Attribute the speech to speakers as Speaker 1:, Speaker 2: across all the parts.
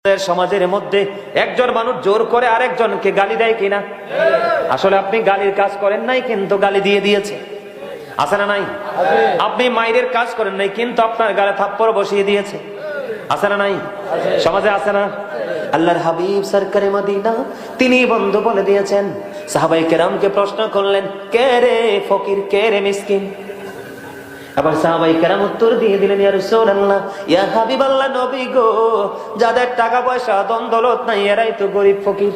Speaker 1: সমাজের মধ্যে একজন মানুষ জোর করে আরেকজনকে গালি দেয় কিনা? আসলে আপনি গালির কাজ করেন নাই, কিন্তু গালি দিয়ে দিয়েছে। আছে না নাই? আপনি মায়ের কাজ করেন নাই, কিন্তু আপনার গালে থাপ্পড় বসিয়ে দিয়েছে। আছে না নাই? সমাজে আছে না? আল্লাহর হাবিব সরকারে মদিনা তিনি বন্ধু বলে দিয়েছেন। সাহাবায়ে কেরামকে প্রশ্ন করলেন, কে রে ফকির, কে রে মিসকিন? আবার সাহাবায়ে কেরাম উত্তর দিয়ে দিলেন, ইয়া রাসূলুল্লাহ, ইয়া হাবিবাল্লাহ, নবী গো, যাদের টাকা পয়সা ধন দৌলত নাই এরাই তো গরিব ফকির।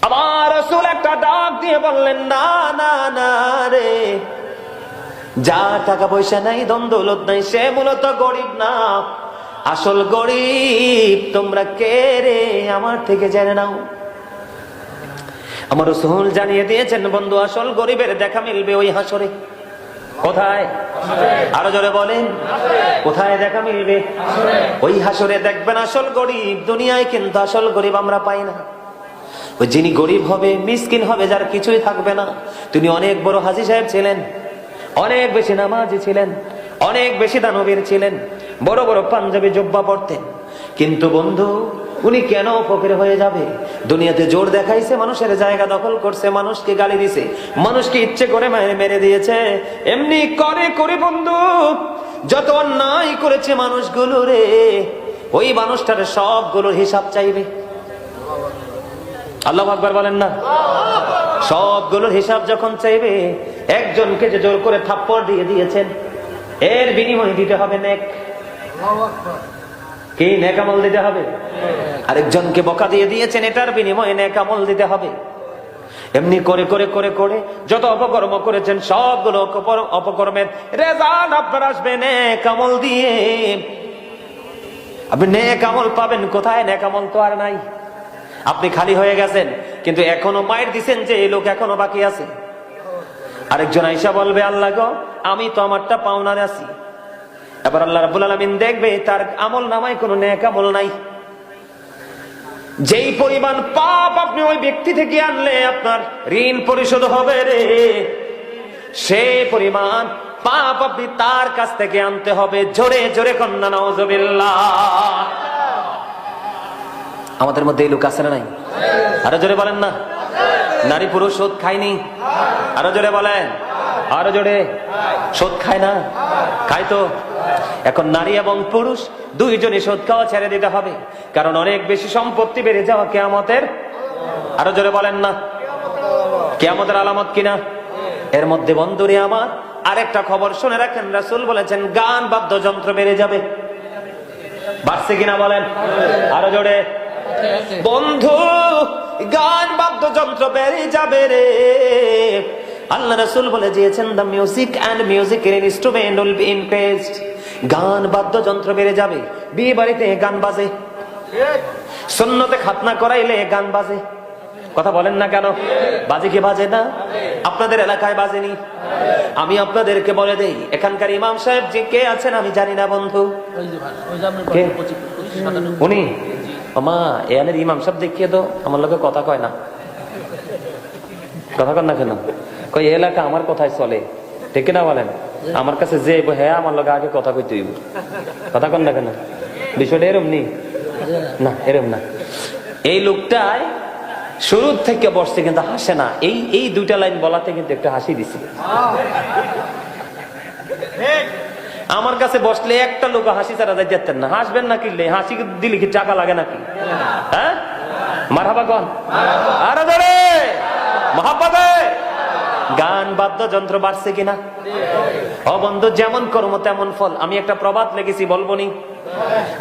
Speaker 1: আবার রাসূল একটা ডাক দিয়ে বললেন, না না না রে, যার টাকা পয়সা নাই ধন দৌলত নাই সে মূলত গরিব না, আসল গরিব তোমরা কে রে আমার থেকে জেনে নাও। আমার রাসূল জানিয়ে দিয়েছেন, বন্ধু, আসল গরিবের দেখা মিলবে ওই হাসরে। কোথায়? আরো জোরে বলেন, কোথায় দেখা মিলবে? ওই হাসরে দেখবেন আসল গরিব। দুনিয়ায় কিন্তু আসল গরিব আমরা পাই না। ওই যিনি গরিব হবে, মিসকিন হবে, যার কিছুই থাকবে না, তিনি অনেক বড় হাজী সাহেব ছিলেন, অনেক বেশি নামাজি ছিলেন, অনেক বেশি দানবীর ছিলেন, বড় বড় পাঞ্জাবি জুব্বা পরতেন, কিন্তু বন্ধু উনি কেন ফকির হয়ে যাবে? দুনিয়াতে জোর দেখাইছে, মানুষের জায়গা দখল করছে, মানুষকে গালি দিছে, মানুষকে ইচ্ছে করে মেরে দিয়েছে। এমনি করে করে বন্ধু যত অন্যায় করেছে মানুষগুলো রে, ওই মানুষটার সবগুলোর হিসাব চাইবে। আল্লাহু আকবার বলেন না? সবগুলোর হিসাব যখন চাইবে, একজনকে যে জোর করে থাপ্পড় দিয়ে দিয়েছেন এর বিনিময় দিতে হবে নেক। কি নেক আমল দিতে হবে? আরেকজনকে বকা দিয়ে দিয়েছেন, এটার বিনিময়ে নেক আমল দিতে হবে। এমনি করে করে করে করে যত অপকর্ম করেছেন সবগুলো অপকর্মের রেজাল্ট আপনার আসবে নেক আমল দিয়ে। আপনি নেক আমল পাবেন কোথায়? নেক আমল তো আর নাই। আপনি খালি হয়ে গেছেন, কিন্তু এখনো মায়ের দিচ্ছেন যে এই লোক এখনো বাকি আছে। আরেকজন আইসা বলবে, আল্লাহ গো, আমি তো আমারটা পাওনার আছি। এবার আল্লাহ রাব্বুল আলামিন দেখবে তার আমল নামায় কোনো নেক আমল নাই। যেই পরিমাণ পাপ আপনি ওই ব্যক্তি থেকে আনলে আপনার ঋণ পরিশোধ হবে রে, সেই পরিমাণ পাপ আপনি তার কাছ থেকে আনতে হবে। জোরে জোরে কন্যা নাউজুবিল্লাহ। আমাদের মধ্যে এই লোক আছে না নাই? আরো জোরে বলেন না। নারী পুরুষ সুদ খায়নি? আরো জোরে বলেন, আরো জোরে। সুদ খায় না? খায় তো। এখন নারী এবং পুরুষ দুইজনই সুদ খাওয়া ছেড়ে দিতে হবে, কারণ অনেক বেশি সম্পত্তি বেড়ে যাওয়া কিয়ামতের, আরো জোরে বলেন না, কিয়ামতের আলামত কিনা? এর মধ্যে বন্ধুরে আমার আরেকটা খবর শুনে রাখেন, রাসূল বলেছেন গান বাদ্যযন্ত্র বেড়ে যাবে। বাড়ছে কিনা বলেন? আরো জোরে। বন্ধু গান বাদ্যযন্ত্র বেড়ে যাবে রে। আল্লাহ রাসূল বলে দিয়েছেন, the music and musical instrument will be increased. গান বাদ্যযন্ত্র বেড়ে যাবে। বিয়ে বাড়িতে গান বাজে, সুন্নতে খাতনা করাইলে গান বাজে। কথা বলেন না কেন? বাজে কি বাজে না? আপনাদের এলাকায় বাজেনি? আমি আপনাদেরকে বলে দেই, এখানকার ইমাম সাহেব যে কে আছেন আমি জানি না বন্ধু। উনি মা এখানের ইমাম সাহেব দেখিয়ে দো, আমার লোকে কথা কয় না। কথা কন না কেন? কই এলাকা আমার কথায় চলে, ঠিক না বলেন? আমার কাছে যে হ্যাঁ আমার লোক আগে কথা কইতে হইব। কথা কন না কেন? বিষয়টা এরম নেই না, এরম না। এই লোকটাই শুরু থেকে বসছে কিন্তু হাসে না। এই দুইটা লাইন বলাতে কিন্তু একটা হাসি দিছে। আমার কাছে বসলে একটা লোক হাসি ছাড়া যাইতেন না। হাসবেন না কিনলে, হাসি দিলে কি টাকা লাগে নাকি? হ্যাঁ, মারহাবা কন, আরো ধরে মহাব্বতে। গান বাদ্যযন্ত্র বাড়ছে কিনা? ও বন্ধু, যেমন কর্ম তেমন ফল। আমি একটা প্রবাদ লিখেছি, বলবো নি?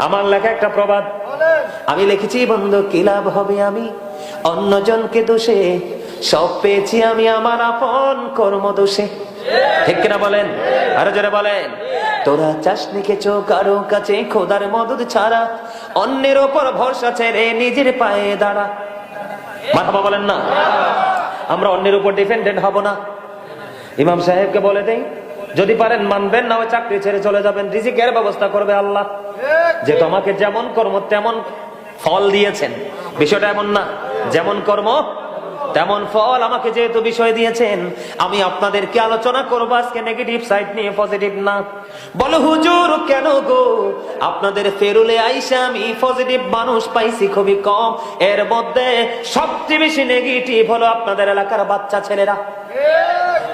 Speaker 1: আমার লেখা একটা প্রবাদ আমি লিখেছি, বন্ধু, কি লাভ হবে আমি অন্যজনকে দোষে, সব পেয়েছি আমি আমার আপন কর্ম দোষে। ঠিক কিনা বলেন? আরো জোরে বলেন। তোরা চাসনি কেছো কারো কাছে খোদার মদদ ছাড়া, অন্যের ওপর ভরসা ছেড়ে নিজের পায়ে দাঁড়া। মারহাবা বলেন না? আমরা অন্যের উপর ডিপেন্ডেন্ট হব না। ইমাম সাহেবকে বলে দেই, যদি পারেন মানবেন, না ওই চাকরি ছেড়ে চলে যাবেন, রিজিকের ব্যবস্থা করবে আল্লাহ। যে তোমাকে যেমন কর্ম তেমন ফল দিয়েছেন, বিষয়টা এমন না যেমন কর্ম তেমন ফল আমাকে যেহেতু বিষয় দিয়েছেন, আমি আপনাদেরকে আলোচনা করবো আজকে নেগেটিভ সাইড নিয়ে, পজিটিভ না। বলো হুজুর কেন গো? আপনাদের ফেরুলে আইসা আমি পজিটিভ মানুষ পাইছি খুবই কম, এর মধ্যে সবচেয়ে বেশি নেগেটিভ হলো আপনাদের এলাকার বাচ্চা ছেলেরা।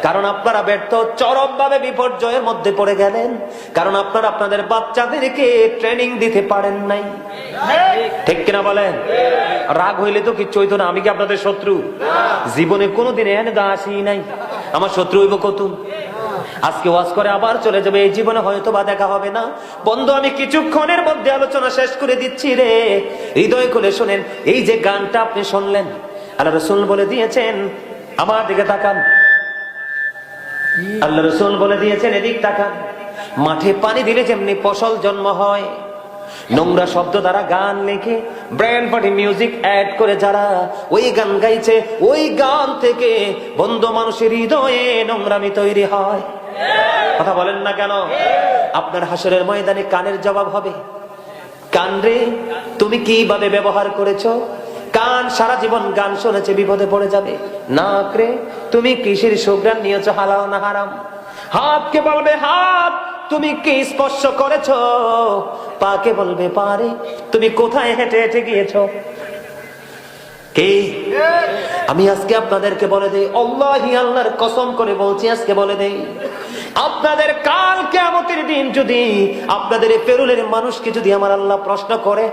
Speaker 1: কারণ আপনারা ব্যর্থ, চরম ভাবে বিপর্যয়ের মধ্যে পড়ে গেলেন, কারণ আপনারা আপনাদের বাচ্চাদেরকে ট্রেনিং দিতে পারেন নাই। ঠিক কিনা বলেন? রাগ হইলে তো কিচ্ছু হইতো না। আমি কি আপনাদের শত্রু? জীবনে কোনোদিন এনে দা আসি নাই, আমার শত্রু হইব কত? আজকে ওয়াজ করে আবার চলে যাবে, এই জীবনে হয়তো বা দেখা হবে না। বন্ধু আমি কিছুক্ষণের মধ্যে আলোচনা শেষ করে দিচ্ছি রে, হৃদয় খুলে শোনেন। এই যে গানটা আপনি শুনলেন, আল্লাহ রাসূল বলে দিয়েছেন, আমার দিকে তাকান, আল্লাহ রাসূল বলে দিয়েছেন এদিক তাকান। মাঠে পানি দিলে যেমনি ফসল জন্ম হয়, নোংরা শব্দ দ্বারা গান লিখে ব্রেন পার্টি মিউজিক অ্যাড করে যারা ওই গান গাইছে, ওই গান থেকে বন্ধু মানুষের হৃদয়ে নোংরামি তৈরি হয়। কথা বলেন না কেন? আপনার হাসরের ময়দানে কানের জবাব হবে। কান রে, তুমি কিভাবে ব্যবহার করেছো? কান সারা জীবন গান শুনেছে, বিপদে পড়ে যাবে। নাক রে, তুমি কিসের সুঘ্রাণ নিয়েছো, হালাল না হারাম? হাতকে বলবে হাত, তুমি কি স্পর্শ করেছো? পাকে বলবে পারে, তুমি কোথায় হেঁটে হেঁটে গিয়েছো? কে? আমি আজকে আপনাদেরকে বলে দেই, আল্লাহি আল্লাহর কসম করে বলছি, আজকে বলে দেই, আপনাদের কাল কিয়ামতের দিন যদি আপনাদের এই পেরুলের মানুষকে যদি আমার আল্লাহ প্রশ্ন করে,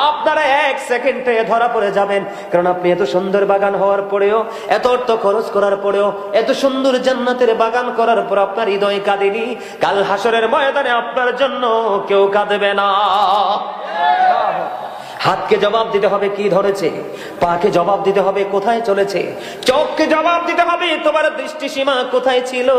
Speaker 1: আপনারা 1 সেকেন্ডে ধরা পড়ে যাবেন। কারণ আপনি এত সুন্দর বাগান হওয়ার পরেও, এত অর্থ খরচ করার পরেও, এত সুন্দর জান্নাতের বাগান করার পর আপনার হৃদয় কাঁদেনি। কাল হাসরের ময়দানে আপনার জন্য কেউ কাঁদবে না। হাতকে জবাব দিতে হবে কি ধরেছে, পাকে জবাব দিতে হবে কোথায় চলেছে, চোখকে জবাব দিতে হবে তোমার দৃষ্টিসীমা কোথায় ছিল।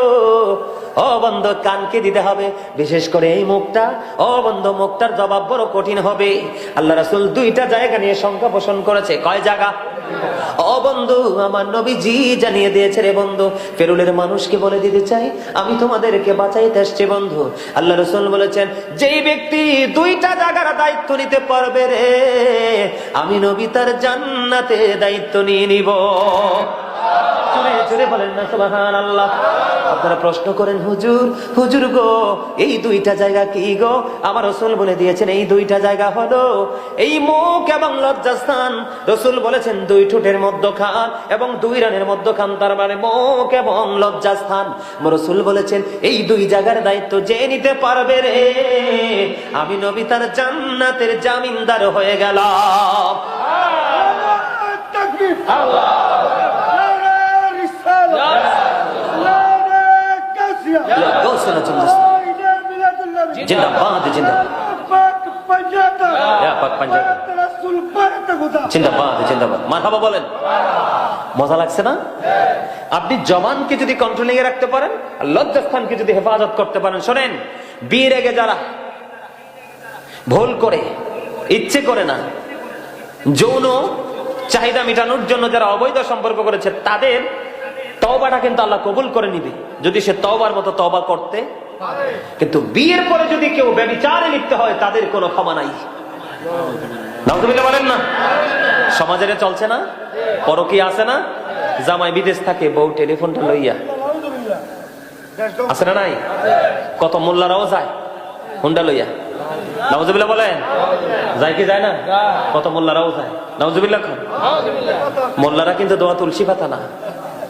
Speaker 1: ও বন্ধ, কানকে দিতে হবে, বিশেষ করে এই মুখটা। ও বন্ধ, মুখটার জবাব বড় কঠিন হবে। আল্লাহ রাসূল 2টা জায়গা নিয়ে সংখ্যা পোষণ করেছে। কয় জায়গা? ও বন্ধু, আমার নবীজি জানিয়ে দিয়েছে রে বন্ধু। ফেরুলের মানুষকে বলে দিতে চাই, আমি তোমাদেরকে বাঁচাইতে আসছি বন্ধু। আল্লাহ রাসূল বলেছেন, যেই ব্যক্তি 2টা জায়গার দায়িত্ব নিতে পারবে রে, আমি নবী তার জান্নাতে দায়িত্ব নিয়ে নিব। জোরে জোরে বলেন না সুবহানাল্লাহ। আপনারা প্রশ্ন করেন, হুজুর হুজুর গো, এই 2টা জায়গা কি গো? আমার রাসূল বলে দিয়েছেন, এই 2টা জায়গা হলো এই মুখ এবং লজ্জাস্থান। রাসূল বলেছেন 2 ঠোঁটের মধ্যখান এবং 2 রানের মধ্যখান, তার মানে মুখ এবং লজ্জাস্থান। রাসূল বলেছেন এই 2 জায়গার দায়িত্ব যে নিতে পারবে রে, আমি নবী তার জান্নাতের জামিনদার হয়ে গেলাম। আল্লাহ জিন্দাবাদ জিন্দাবাদ জিন্দাবাদ, মারহাবা বলেন। মজা লাগছে না? আপনি জবানকে যদি কন্ট্রোলিং এ রাখতে পারেন, লজ্জাস্থানকে যদি হেফাজত করতে পারেন। শোনেন, বিয়ের আগে যারা ভুল করে, ইচ্ছে করে না, যৌন চাহিদা মেটানোর জন্য যারা অবৈধ সম্পর্ক করেছে, তাদের তওবাটা কিন্তু আল্লাহ কবুল করে নিবে যদি সে তওবার মতো তওবা করতে। কিন্তু বিয়ের পরে যদি কেউ ব্যভিচারে লিপ্ত হয়, তাদের কোনো ক্ষমা নাই। নাউজুবিল্লাহ বলেন না? সমাজে চলছে না, পরকীয়া আছে না? জামাই বিদেশ থাকে, বউ টেলিফোনটা লইয়া আছে না নাই? কত মোল্লারাও যায় হুন্ডা লইয়া। নাউজুবিল্লাহ বলেন, যায় কি যায় না? কত মোল্লারাও যায়। নাউজুবিল্লাহ। মোল্লারা কিন্তু দোয়া তুলসী পাতা না।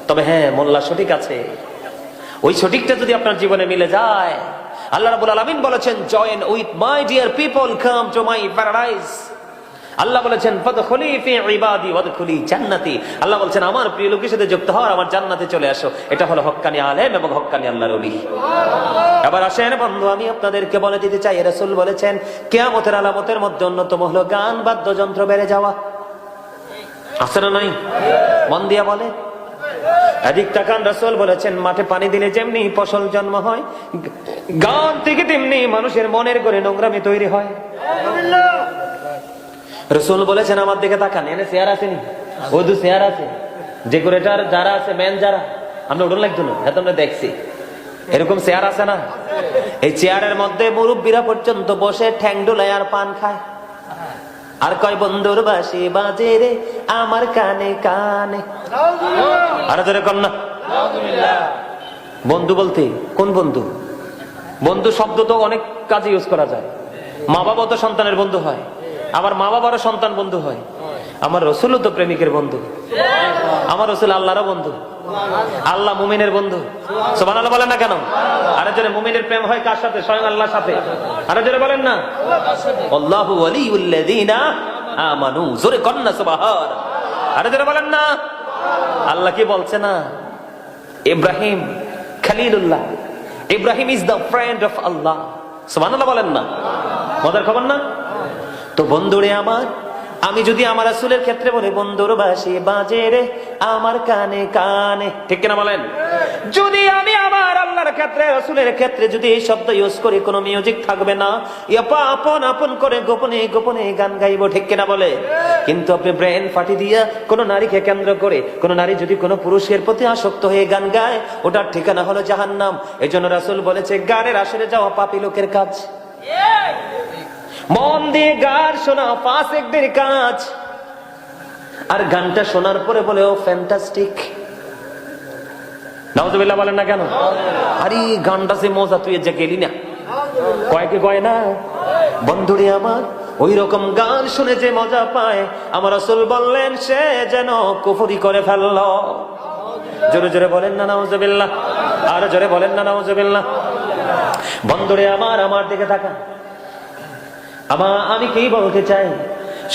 Speaker 1: তবে হ্যাঁ, মোল্লা সঠিক আছে। ওই সঠিকটা যদি আপনার জীবনে মিলে যায়, আল্লাহ রাব্বুল আলামিন বলেছেন, join with my dear people, come to my paradise. Allah বলেছেন, ফাদখুলি ফি ইবাদি ওয়াদখুলি জান্নাতি। আল্লাহ বলেছেন, আমার প্রিয় লোকের সাথে যুক্ত হও, আমার জান্নাতে চলে আসো। এটা হলো হক্কানি আলেম এবং হক্কানি আল্লাহর ওলি। এবার আসেন বন্ধু, আমি আপনাদেরকে বলে দিতে চাই, রাসূল বলেছেন কিয়ামতের আলামতের মধ্যে অন্যতম হলো গান বাদ্যযন্ত্র বেড়ে যাওয়া। আছে না নাই? মন দিয়া বলে। এদিক তাকান, রাসূল বলেছেন মাঠে পানি দিলে যেমনি ফসল জন্ম হয়, গান থেকে তেমনি মানুষের মনের করে নোংরামি তৈরি হয়। রাসূল বলেছেন, আমার দিকে তাকান, এনে চেয়ার আসেনি, ওই 2 চেয়ার আছে, ডেকোরেটর যারা আছে, ম্যান যারা, আমরা উঠুন লাগতো না, হ্যাঁ আমরা দেখছি এরকম চেয়ার আছে না? এই চেয়ারের মধ্যে মুরব্বীরা পর্যন্ত বসে ঠ্যাং ডুলায় আর পান খায়। আর কয় বন্ধুর বাঁশি বাজে রে আমার কানে কানে। আর জোরে কন্যা। বন্ধু বলতে কোন বন্ধু? বন্ধু শব্দ তো অনেক কাজে ইউজ করা যায়। মা বাবা তো সন্তানের বন্ধু হয়, আবার মা বাবারও সন্তান বন্ধু হয়। আমার রসুলও তো প্রেমিকের বন্ধু। আমার রসুল আল্লাহরও বন্ধু, আল্লাহ মুমিনের বন্ধু। সুবহানাল্লাহ বলেন না কেন? আরে জোরে, মুমিনের প্রেম হয় কার সাথে? স্বয়ং আল্লাহর সাথে। আরে জোরে বলেন না, আল্লাহু ওয়ালিউল্লাযিনা আমানু। জোরে কন্না সুবহান। আরে জোরে বলেন না। আল্লাহ কি বলছে না? Ibrahim Khalilullah, Ibrahim is the friend of Allah. সুবহানাল্লাহ বলেন না? মজার খবর না? তো বন্ধুরে আমার, আমি যদি আমার রাসূলের ক্ষেত্রে বলি বন্ধুর বাঁশি বাজে রে আমার কানে কানে, ঠিক কিনা বলেন? যদি আমি আমার আল্লাহর ক্ষেত্রে, রাসূলের ক্ষেত্রে যদি এই শব্দ ইউজ করি, কোনো মিউজিক থাকবে না, আপন আপন করে গোপনে গোপনে গান গাইবো, ঠিক কিনা বলে? কিন্তু আপনি ব্রেন ফাটি দিয়া কোন নারীকে কেন্দ্র করে, কোন নারী যদি কোনো পুরুষের প্রতি আসক্ত হয়ে গান গায়, ওটার ঠিকানা হলো জাহান্নাম। এই জন্য রাসূল বলেছে গানের আসরে যাওয়া পাপী লোকের কাজ। মন দিয়ে গান শোনা ফাসিকদের কাজ। আর গানটা শোনার পরে বলে ও ফ্যান্টাস্টিক। নাউজুবিল্লাহ বলেন না কেন? আরে গানটা সে মজা, তুই যে গেলি না, কয়েকে কয় না? বন্ধুরে আমার, ওই রকম গান শুনে যে মজা পায়, আমার রাসূল বললেন সে যেন কুফরি করে ফেললো। জোরে জোরে বলেন না নাউজুবিল্লাহ। আর জোরে বলেন না নাউজুবিল্লাহ। বন্ধুরে আমার, আমার দিকে তাকা। আমি কি বলতে চাই,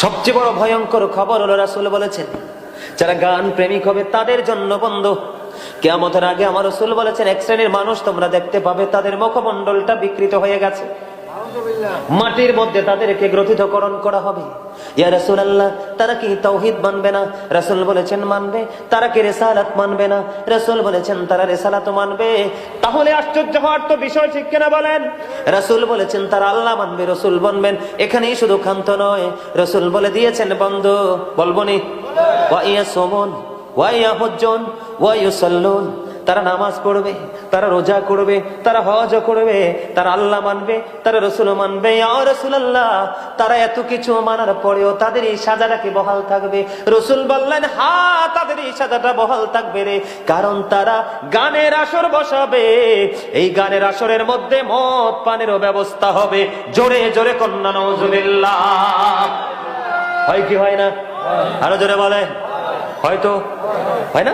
Speaker 1: সবচেয়ে বড় ভয়ঙ্কর খবর হলো রাসূল বলেছেন যারা গান প্রেমিক হবে তাদের জন্য বন্ধু কিয়ামতের আগে আমার রাসূল বলেছেন এক শ্রেণীর মানুষ তোমরা দেখতে পাবে তাদের মুখমণ্ডলটা বিকৃত হয়ে গেছে, মাটির মধ্যে তাদেরকে গ্রথিতকরণ করা হবে। ইয়া রাসূলুল্লাহ, তারা কি তাওহীদ মানবে না? রাসূল বলেছেন মানবে। তারা কি রিসালাত মানবে না? রাসূল বলেছেন তারা রিসালাত মানবে। তাহলে আশ্চর্য হওয়ার তো বিষয়, ঠিক কিনা বলেন? রাসূল বলেছেন তারা আল্লাহ মানবে, রাসূল বলবেন। এখানেই শুধু ক্ষান্ত নয়, রাসূল বলে দিয়েছেন বন্ধু, বলবনি ওয়া ইয়াসুমুন ওয়া ইয়াহুজ্জুন ওয়া ইউসাল্লুন, তারা নামাজ পড়বে, তারা রোজা করবে, তারা হজ করবে, তারা আল্লাহ মানবে, তারা রাসূল মানবে। ইয়া রাসূলুল্লাহ, তারা এত কিছু মানার পরেও তাদের এই সাজাটা কি বহাল থাকবে? রাসূল বললেন হ্যাঁ, তাদের এই সাজাটা বহাল থাকবে রে, কারণ তারা গানের আসর বসাবে। এই গানের আসরের মধ্যে মদ পানেরও ব্যবস্থা হবে। জোরে জোরে কন্যা নাউজুবিল্লাহ। হয় কি হয় না? আরো জোরে বলে হয়তো হয় না?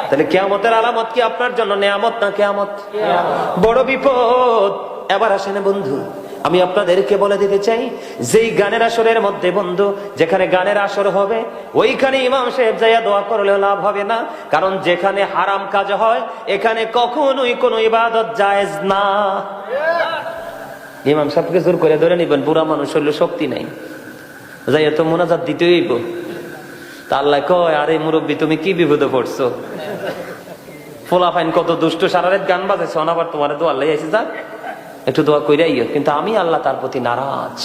Speaker 1: তাহলে কিয়ামতের আলামত কি আপনার জন্য নেয়ামত না কিয়ামত? বড় বিপদ। এবার আসেন বন্ধু, আমি আপনাদেরকে বলে দিতে চাই, যেই গানের আসরের মধ্যে বন্ধু, যেখানে গানের আসর হবে ওইখানে ইমাম সাহেব যাইয়া দোয়া করলে লাভ হবে না, কারণ যেখানে হারাম কাজ হয় এখানে কখনোই কোনো ইবাদত জায়েজ না। ইমাম সাহেবকে জোর করে ধরে নিবেন, বুড়া মানুষ হইলে শক্তি নাই, যাইয়া তো মোনাজাত দিতেই হইব। তা আল্লাহ কয়, আরে মুরব্বী তুমি কি বিপদে পড়ছো? ফোলা ফাইন কত দুষ্ট, সারা রাত গান বাজে, শোনাবার তোমার দোয়া আল্লাহ আইসে, যাক একটু দোয়া কইরাই। কিন্তু আমি আল্লাহ তার প্রতি নারাজ,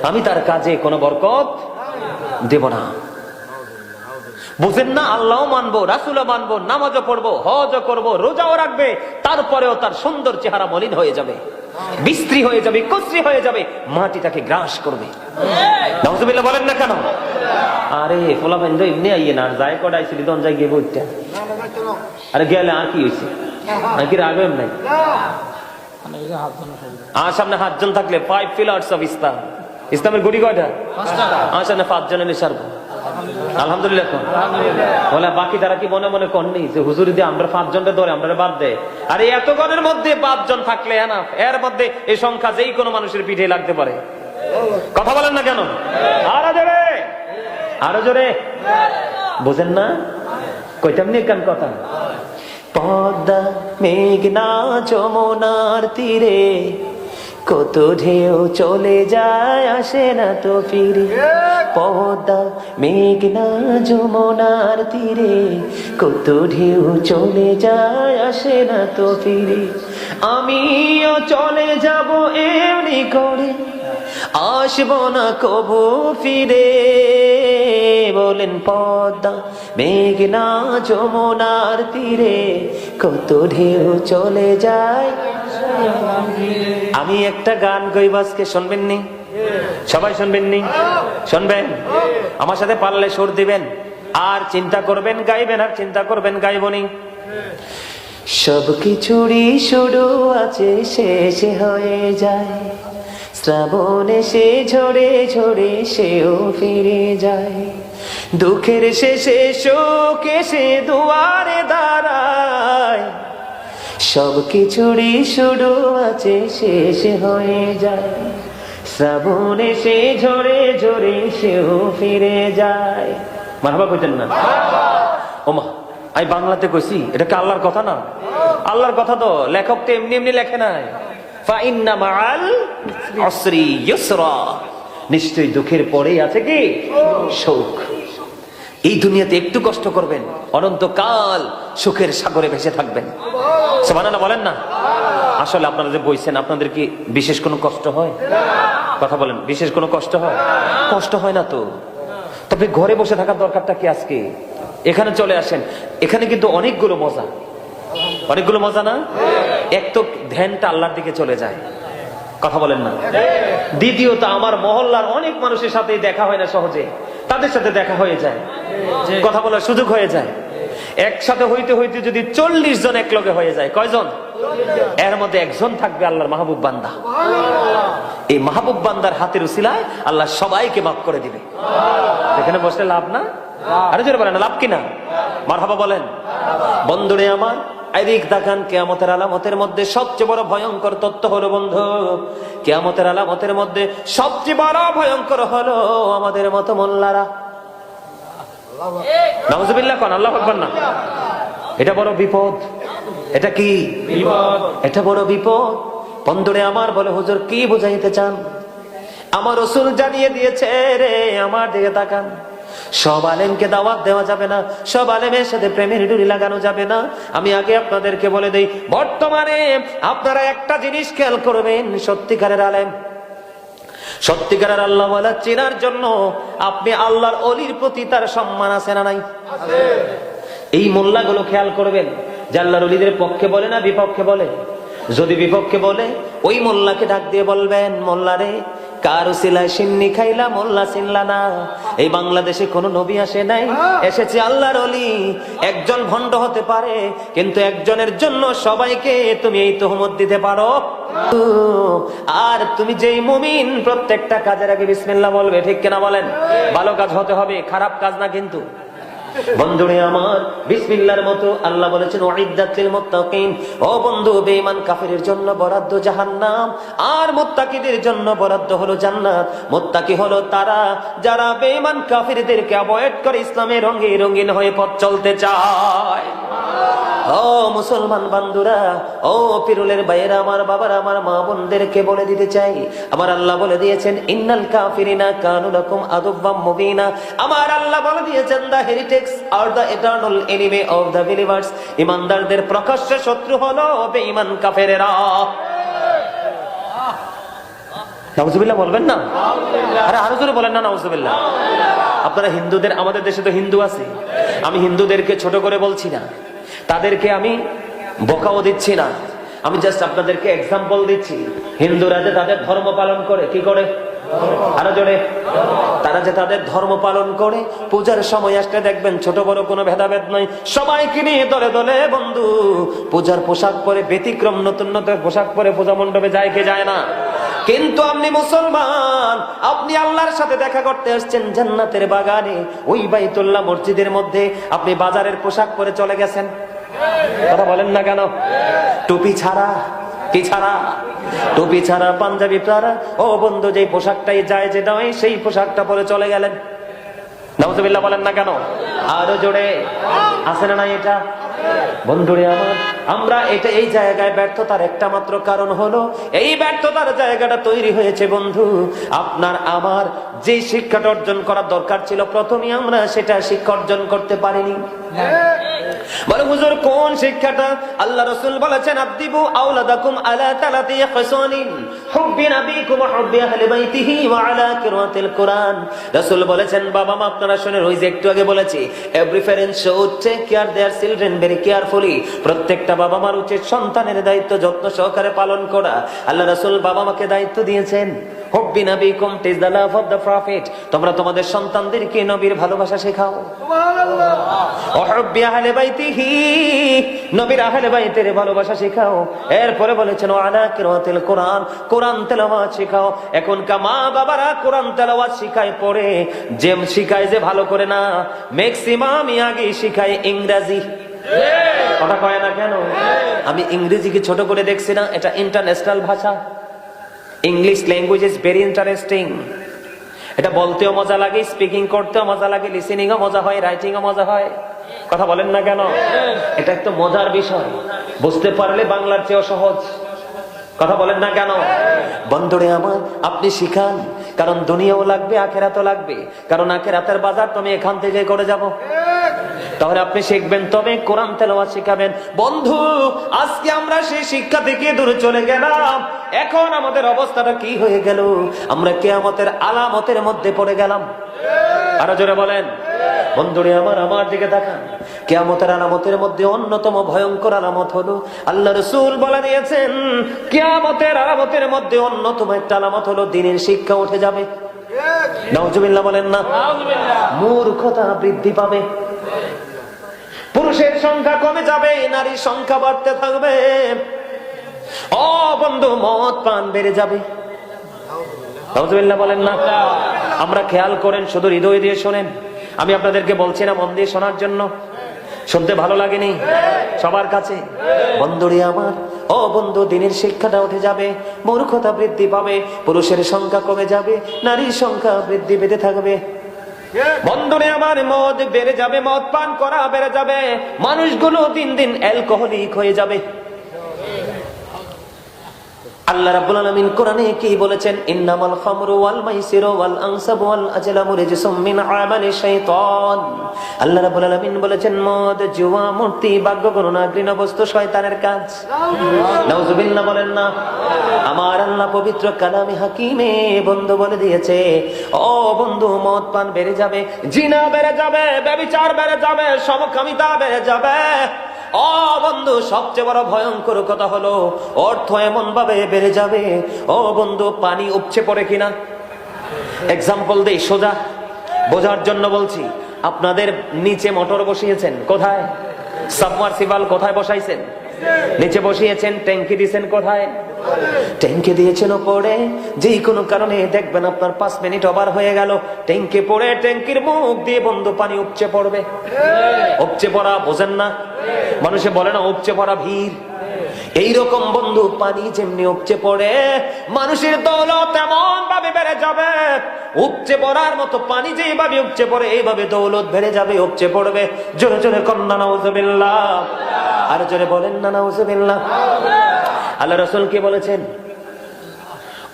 Speaker 1: আমি তার কাজে কোনো বরকত দেব না। বুঝেন না? আল্লাহ মানবো, রাসূলও মানবো, নামাজও পড়বো, হজও করবো, রোজাও রাখবে, তারপরেও তার সুন্দর চেহারা মলিন হয়ে যাবে, বিস্ত্রী হয়ে যাবে, কচি হয়ে যাবে, মাটি তাকে গ্রাস করবে। নাউজুবিল্লাহ বলেন না কেন? আরে ফোলা ভাই এমনি আইয়ে না, যায় কটাইছিলি দন যাই গিয়ে বইটা, আরে গেলে আর কি হয়েছে? নাকি রাখবেন নাই? আর সামনে 7 জন থাকলে 5 পিলার্স অফ ইসলাম। ইসলামের গুড়ি কয়টা? 5টা। সামনে 5 জনের নিসারব আলহামদুলিল্লাহ। বলে বাকি তারা কি মনে মনে কননি যে হুজুর দিয়ে আমরা 5 জনকে ধরে আমরা বাদ দেয়? আর এত গণের মধ্যে 5 জন থাকলে এনাফ। এর মধ্যে এই সংখ্যা যেই কোনো মানুষের পিঠে লাগতে পারে। কথা বলেন না কেন? আরো জোরে, আরো জোরে। বুঝেন না? কইতাম নি কেন কথা? পদ্মা মেঘনা যমুনার তীরে কত ঢেউ চলে যায় আসে না তো ফিরে। পদ্মা মেঘনা যমুনার তীরে কত ঢেউ চলে যায় আসে না তো ফিরে। আমিও চলে যাব এমনি করে, আসবো না কবু ফিরে। বলেন পদ্মা মেঘনা যমুনার তীরে কত ঢেউ চলে যায়। আমি একটা গান গাইব আজকে, শুনবেন নি? সবাই শুনবেন নি? শুনবেন? আমার সাথে পারলে সুর দিবেন, আর চিন্তা করবেন গাইবেন, আর চিন্তা করবেন গাইবনি। সবকিছুরই শুরু আছে, শেষ হয়ে যায়, শ্রাবণ এসে ঝরে ঝরে সেও ফিরে যায়, দুঃখের শেষে শোক এসে দুয়ারে দাঁড়ায়, সবকিছুরই শুরু আছে, শেষ হয়ে যায়, শ্রাবণ এসে ঝরে ঝরে সেও ফিরে যায়। মারহাবা কইতেন না? ওমা, আমি বাংলাতে কইছি, এটা কি আল্লাহর কথা না? আল্লাহর কথা তো লেখক তো এমনি এমনি লেখে নাই। ফাইন্না মাআল উসরি ইউসরা, নিশ্চয়ই দুঃখের পরেই আছে কি সুখ। এই দুনিয়াতে একটু কষ্ট করবেন, অনন্তকাল সুখের সাগরে ভেসে থাকবেন। সুবহানাল্লাহ বলেন না? আসলে আপনারা যে বইছেন, আপনাদের কি বিশেষ কোনো কষ্ট হয়? কথা বলেন, বিশেষ কোনো কষ্ট হয়? কষ্ট হয় না তো। তবে ঘরে বসে থাকার দরকারটা কি আজকে? এখানে চলে আসেন, এখানে কিন্তু অনেকগুলো মজা, অনেকগুলো মজা না? এক তো ধ্যানটা আল্লাহর দিকে চলে যায়, কথা বলেন না? দ্বিতীয়ত আমার মহল্লার অনেক মানুষের সাথে দেখা হয় না সহজে, তাদের সাথে দেখা হয়ে যায়, কথা বলার সুযোগ হয়ে যায়। একসাথে হইতে হইতে যদি 40 জন এক লগে হয়ে যায়, কয়জন? এর মধ্যে একজন থাকবে আল্লাহর মাহবুব বান্দা। এই মাহবুব বান্দার হাতের উসিলায় আল্লাহ সবাইকে মাফ করে দিবে। এখানে বসলে লাভ না? আরে জোরে বলেন, লাভ কিনা? মারহাবা বলেন। বন্ধুরে আমার, এদিক তাকান, কিয়ামতের আলামতের মধ্যে সবচেয়ে বড় ভয়ঙ্কর তথ্য হলো বন্ধু, কিয়ামতের আলামতের মধ্যে সবচেয়ে বড় ভয়ঙ্কর হলো আমাদের মতো মোল্লারা। নাউজুবিল্লাহ কোন, আল্লাহু আকবার না। এটা বড় বিপদ। এটা কি বিপদ? এটা বড় বিপদ। বন্ধুরে আমার, বলে হুজুর কি বুঝাইতে চান? আমার রাসূল জানিয়ে দিয়েছে রে, আমার দিকে তাকান। সব আলেমকে দাওয়াত দেওয়া যাবে না, সব আলেমের সাথে প্রেমের ডুরি লাগানো যাবে না। আমি আগে আপনাদেরকে বলে দেই, বর্তমানে আপনারা একটা জিনিস খেয়াল করবেন, সত্যিকারের আলেম, সত্যিকারের আল্লাহ ওয়ালা চেনার জন্য আপনি আল্লাহর ওলির প্রতি তার সম্মান আছে না নাই? এই মোল্লাগুলো খেয়াল করবেন যে আল্লাহর ওলিদের পক্ষে বলে না বিপক্ষে বলে। যদি বিপক্ষে বলে, ওই মোল্লাকে ডাক দিয়ে বলবেন, মোল্লা রে, কার উসিলায় সিন্নি খাইলা মোল্লা চিনলা না? এই বাংলাদেশে কোন নবী আসে নাই, এসেছে আল্লাহর ওলি। একজন ভণ্ড হতে পারে, কিন্তু একজনের জন্য সবাইকে তুমি এই তহমত দিতে পারো? আর তুমি যেই মুমিন, প্রত্যেকটা কাজের আগে বিসমিল্লাহ বলবে, ঠিক কিনা বলেন? ভালো কাজ হতে হবে, খারাপ কাজ না কিন্তু। বন্ধুরে আমার, বিসমিল্লাহর মতো আল্লাহ বলেছেন উইদ্দাত লিল মুত্তাকিন। ও বন্ধু, বেঈমান কাফিরের জন্য বরাদ্দ জাহান্নাম, আর মুত্তাকিদের জন্য বরাদ্দ হলো জান্নাত। মুত্তাকি হলো তারা যারা বেঈমান কাফিরদেরকে অ্যাভয়েড করে ইসলামের রঙে রঙিন হয়ে পথ চলতে চায়। ও মুসলমান বন্ধুরা, ও পিরুলের ভাইয়েরা, আমার বাবারা, আমার মা বোনদেরকে বলে দিতে চাই, আমার আল্লাহ বলে দিয়েছেন ইন্নাল কাফিরিনা কানু লাকুম আদুওয়াম মুবিনা। আমার আল্লাহ বলে দিয়েছেন the heretics are the eternal enemy of the believers. ঈমানদারদের প্রকাশ্য শত্রু হলো বেঈমান কাফেরেরা। নাউজুবিল্লাহ বলবেন না? আরে আরো জোরে বলেন না নাউজুবিল্লাহ। আপনারা হিন্দুদের, আমাদের দেশে তো হিন্দু আছে, আমি হিন্দুদেরকে ছোট করে বলছি না, তাদেরকে আমি বকাও দিচ্ছি না, আমি জাস্ট আপনাদেরকে এক্সাম্পল দিচ্ছি। হিন্দুরা যে তাদের ধর্ম পালন করে, কি করে? আরো জোরে। তারা যে তাদের ধর্ম পালন করে, পূজার সময় আসলে দেখবেন ছোট বড় কোনো ভেদাভেদ নয়, সবাইকে নিয়ে দলে দলে বন্ধু পূজার পোশাক পরে, ব্যতিক্রম নতুন নতুন পোশাক পরে পূজা মণ্ডপে যায় কে যায় না? কিন্তু আপনি মুসলমান, আপনি আল্লাহর সাথে দেখা করতে আসছেন জান্নাতের বাগানে, ওই বাইতুল্লাহ মসজিদের মধ্যে আপনি বাজারের পোশাক পরে চলে গেছেন। কথা বলেন না কেন? টুপি ছাড়া, কি ছাড়া? টুপি ছাড়া, পাঞ্জাবি ছাড়া। ও বন্ধু, যেই পোশাকটাই যায় যে নয়, সেই পোশাকটা পরে চলে গেলেন। নাউজুবিল্লাহ বলেন না কেন? আরো জোরে। আছে না নাই এটা? বন্ধুরে আমার, আমরা এটা এই জায়গায় ব্যর্থতার একটা মাত্র কারণ হলো, এই ব্যর্থতার জায়গাটা তৈরি হয়েছে বন্ধু আপনার আমার যে শিক্ষাটা অর্জন করার দরকার ছিল প্রথমে, আমরা সেটা শিক্ষা অর্জন করতে পারিনি। বলে হুজুর কোন শিক্ষাটা? আল্লাহ রাসূল বলেছেন আদিবু আওলাদাকুম আলা তালাতি খিসানিন হুব্বি নবিকুম ওয়া হুব্বি আহলি বাইতিহি ওয়া আলা কিরাতিল কুরআন। রাসূল বলেছেন, বাবা মা আপনারা শুনেন, ওই যে একটু আগে বলেছি, every parent should take care their children very carefully. প্রত্যেকটা বাবা মার উচিত সন্তানের দায়িত্ব যত্ন সহকারে পালন করা। আল্লাহ রাসূল বাবা মাকে দায়িত্ব দিয়েছেন, হুব্বি নবীকুম টিজ the love of the prophet, তোমরা তোমাদের সন্তানদেরকে নবীর ভালোবাসা শেখাও। সুবহানাল্লাহ। ওয়া হুব্বি আহলে বাইতিহি, নবীর আহলে বাইতের ভালোবাসা শেখাও। এরপরে বলেছেন ওয়া আলা কিরাতিল কোরআন, কোরআন তেলাওয়াত শেখাও। এখনকার মা বাবারা কোরআন তেলাওয়াত শিখায় পড়ে, যে শিখায় যে ভালো করে না, ম্যাক্সিমাম আগে শিখায় ইংরেজি। কথা কয় না কেন? আমি ইংরেজিকে ছোট করে দেখছি না, এটা ইন্টারন্যাশনাল ভাষা। English language is very interesting. এটা বলতেও মজা লাগে, স্পিকিং করতেও মজা লাগে, লিসেনিং ও মজা হয়, রাইটিং ও মজা হয়। কথা বলেন না কেন? এটা একটা মজার বিষয়, বুঝতে পারলে বাংলার চেয়েও সহজ। কথা বলেন না কেন? বন্ধুরে আমার, আপনি শিখান, কারণ দুনিয়াও লাগবে, আখেরাতও লাগবে। কারণ আখেরাতের বাজার তুমি এখান থেকে করে যাব। তাহলে আপনি শিখবেন, তবে কোরআন তেলাওয়াত শিখাবেন। বন্ধু, আজকে আমরা সেই শিক্ষা থেকে দূরে চলে গেলাম। এখন আমাদের অবস্থাটা কি হয়ে গেল? আমরা কিয়ামতের আলামতের মধ্যে পড়ে গেলাম। আরো জোরে বলেন। বন্ধুরে আমার, আমার দিকে তাকান। কিয়ামতের আলামতের মধ্যে অন্যতম ভয়ঙ্কর আলামত হলো, আল্লাহ রাসূল বলে দিয়েছেন, কিয়ামতের আলামতের মধ্যে অন্যতম একটা আলামত হলো দ্বীনের শিক্ষা উঠে যাবে। নাউজুবিল্লাহ বলেন না? মূর্খতা বৃদ্ধি পাবে, পুরুষের সংখ্যা কমে যাবে, নারীর সংখ্যা বাড়তে থাকবে। ও বন্ধু, মদ পান বেড়ে যাবে। নাউজুবিল্লাহ বলেন না? আমরা খেয়াল করেন, শুধু হৃদয় দিয়ে শোনেন। আমি আপনাদেরকে বলছি না মন দিয়ে শোনার জন্য। শুনতে ভালো লাগেনি সবার কাছে? বন্ধুরে আমার, ও বন্ধু, দ্বীনের শিক্ষাটা উঠে যাবে, মূর্খতা বৃদ্ধি পাবে, পুরুষের সংখ্যা কমে যাবে, নারীর সংখ্যা বৃদ্ধি পেতে থাকবে। বন্ধুরে আমার, মদ বেড়ে যাবে, মদ পান করা বেড়ে যাবে, মানুষগুলো দিন দিন অ্যালকোহলিক হয়ে যাবে। আল্লাহ রাব্বুল আলামিন কোরআনে কি বলেছেন? ইন্নামাল খামরু ওয়াল মাইসিরু ওয়াল আনসাবু ওয়াল আজলামু রিজসুম মিন আমালি শাইতান। আল্লাহ রাব্বুল আলামিন বলেছেন, মদ, জুয়া, মূর্তি, ভাগ্য গণনা, ঘৃণ্য বস্তু শয়তানের কাজ। নাউজুবিল্লাহ বলেন না? আমার আল্লাহ পবিত্র কালামে হাকিমে বন্ধু বলে দিয়েছে, ও বন্ধু, মদ পান বেড়ে যাবে, জিনা বেড়ে যাবে, ব্যভিচার বেড়ে যাবে, সমকামিতা বেড়ে যাবে। ও বন্ধু, সবচেয়ে বড় ভয়ঙ্কর কথা হলো অর্থ এমন ভাবে বেড়ে যাবে। ও বন্ধু, পানি উপচে পড়ে কিনা এক্সাম্পল দেই, সোজা বোঝার জন্য বলছি। আপনাদের নিচে মোটর বসিয়েছেন, কোথায়? সাবমার্সিবল কোথায় বসাইছেন? নিচে বসিয়েছেন। ট্যাঙ্কি দিয়েছেন কোথায়? ট্যাঙ্কি দিয়েছেন উপরে। যে কোনো কারণে দেখবেন আপনার 5 মিনিট ওভার হয়ে গেল, ট্যাঙ্কি পড়ে, ট্যাঙ্কির মুখ দিয়ে বন্ধু পানি উপচে পড়বে। উপচে পড়া বোঝেন না? মানুষে বলে না উপচে পড়া ভিড়। এইরকম বন্ধু, পানি যেমনি উপচে পড়ে, মানুষের দৌলত এমন ভাবে বেড়ে যাবে। উপচে পড়ার মতো পানি যেভাবে উপচে পড়ে, এইভাবে দৌলত বেড়ে যাবে, উপচে পড়বে। জোরে জোরে কন্যা নাউজুবিল্লাহ। আর জোরে বলেন না নাউজুবিল্লাহ। আল্লাহ রাসূল কি বলেছেন?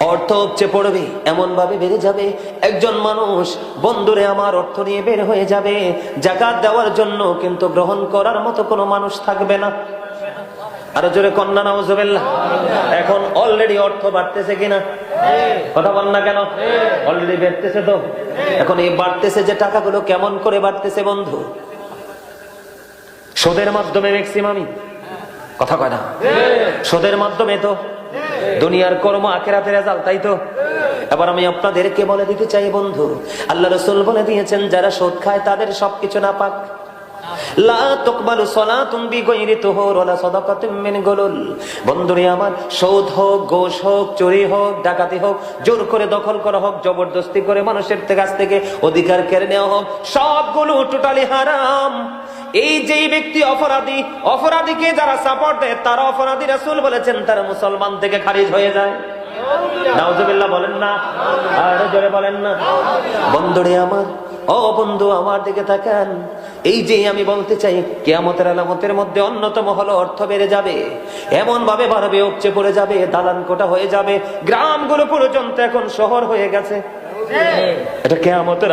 Speaker 1: অর্থ উপচে পড়বে, এমন ভাবে বেড়ে যাবে। একজন মানুষ, বন্ধুরে আমার, অর্থ নিয়ে বের হয়ে যাবে যাকাত দেওয়ার জন্য, কিন্তু গ্রহণ করার মতো কোনো মানুষ থাকবে না। আরো জোরে কন্যা নাউজুবিল্লাহ। এখন অলরেডি অর্থ বাড়তেছে কিনা? কথা বল না কেন? অলরেডি বাড়তেছে তো। এখন এই বাড়তেছে যে টাকাগুলো, কেমন করে বাড়তেছে বন্ধু? সুদের মাধ্যমে ম্যাক্সিমামই। কথা কয় না? সুদের মাধ্যমে তো দুনিয়ার কর্ম, আখিরাতের রেজাল্ট, তাই তো? এবার আমি আপনাদেরকে বলে দিতে চাই বন্ধু, আল্লাহ রাসূল বলে দিয়েছেন, যারা সুদ খায় তাদের সবকিছু নাপাক। লা তুকবালু সালাতুন বিগাইরি তুহুর ওয়ালা সাদাকাতুম মিন গুলুল। বন্ধুরে আমার, সুদ হোক, ঘুষ হোক, চুরি হোক, ডাকাতি হোক, জোর করে দখল করা হোক, জবরদস্তি করে মানুষের কাছ থেকে অধিকার কেড়ে নেওয়া হোক, সবগুলো টোটালি হারাম। এই যে ব্যক্তি অপরাধী, অপরাধীকে যারা সাপোর্ট দেয় তারা অপরাধী। রাসূল বলেছেন তারা মুসলমান থেকে খারিজ হয়ে যায়। নাউজুবিল্লাহ বলেন না? আর জোরে বলেন না? বন্ধুরে আমার, ও বন্ধু, আমার দিকে তাকান। এই যে আমি বলতে চাই, কিয়ামতের আলামতের মধ্যে অন্যতম হলো অর্থ বেড়ে যাবে, এমন ভাবে বাড়বে, উপচে পড়ে যাবে, দালান কোটা হয়ে যাবে। গ্রামগুলো পর্যন্ত এখন শহর হয়ে গেছে। এটা কিয়ামতের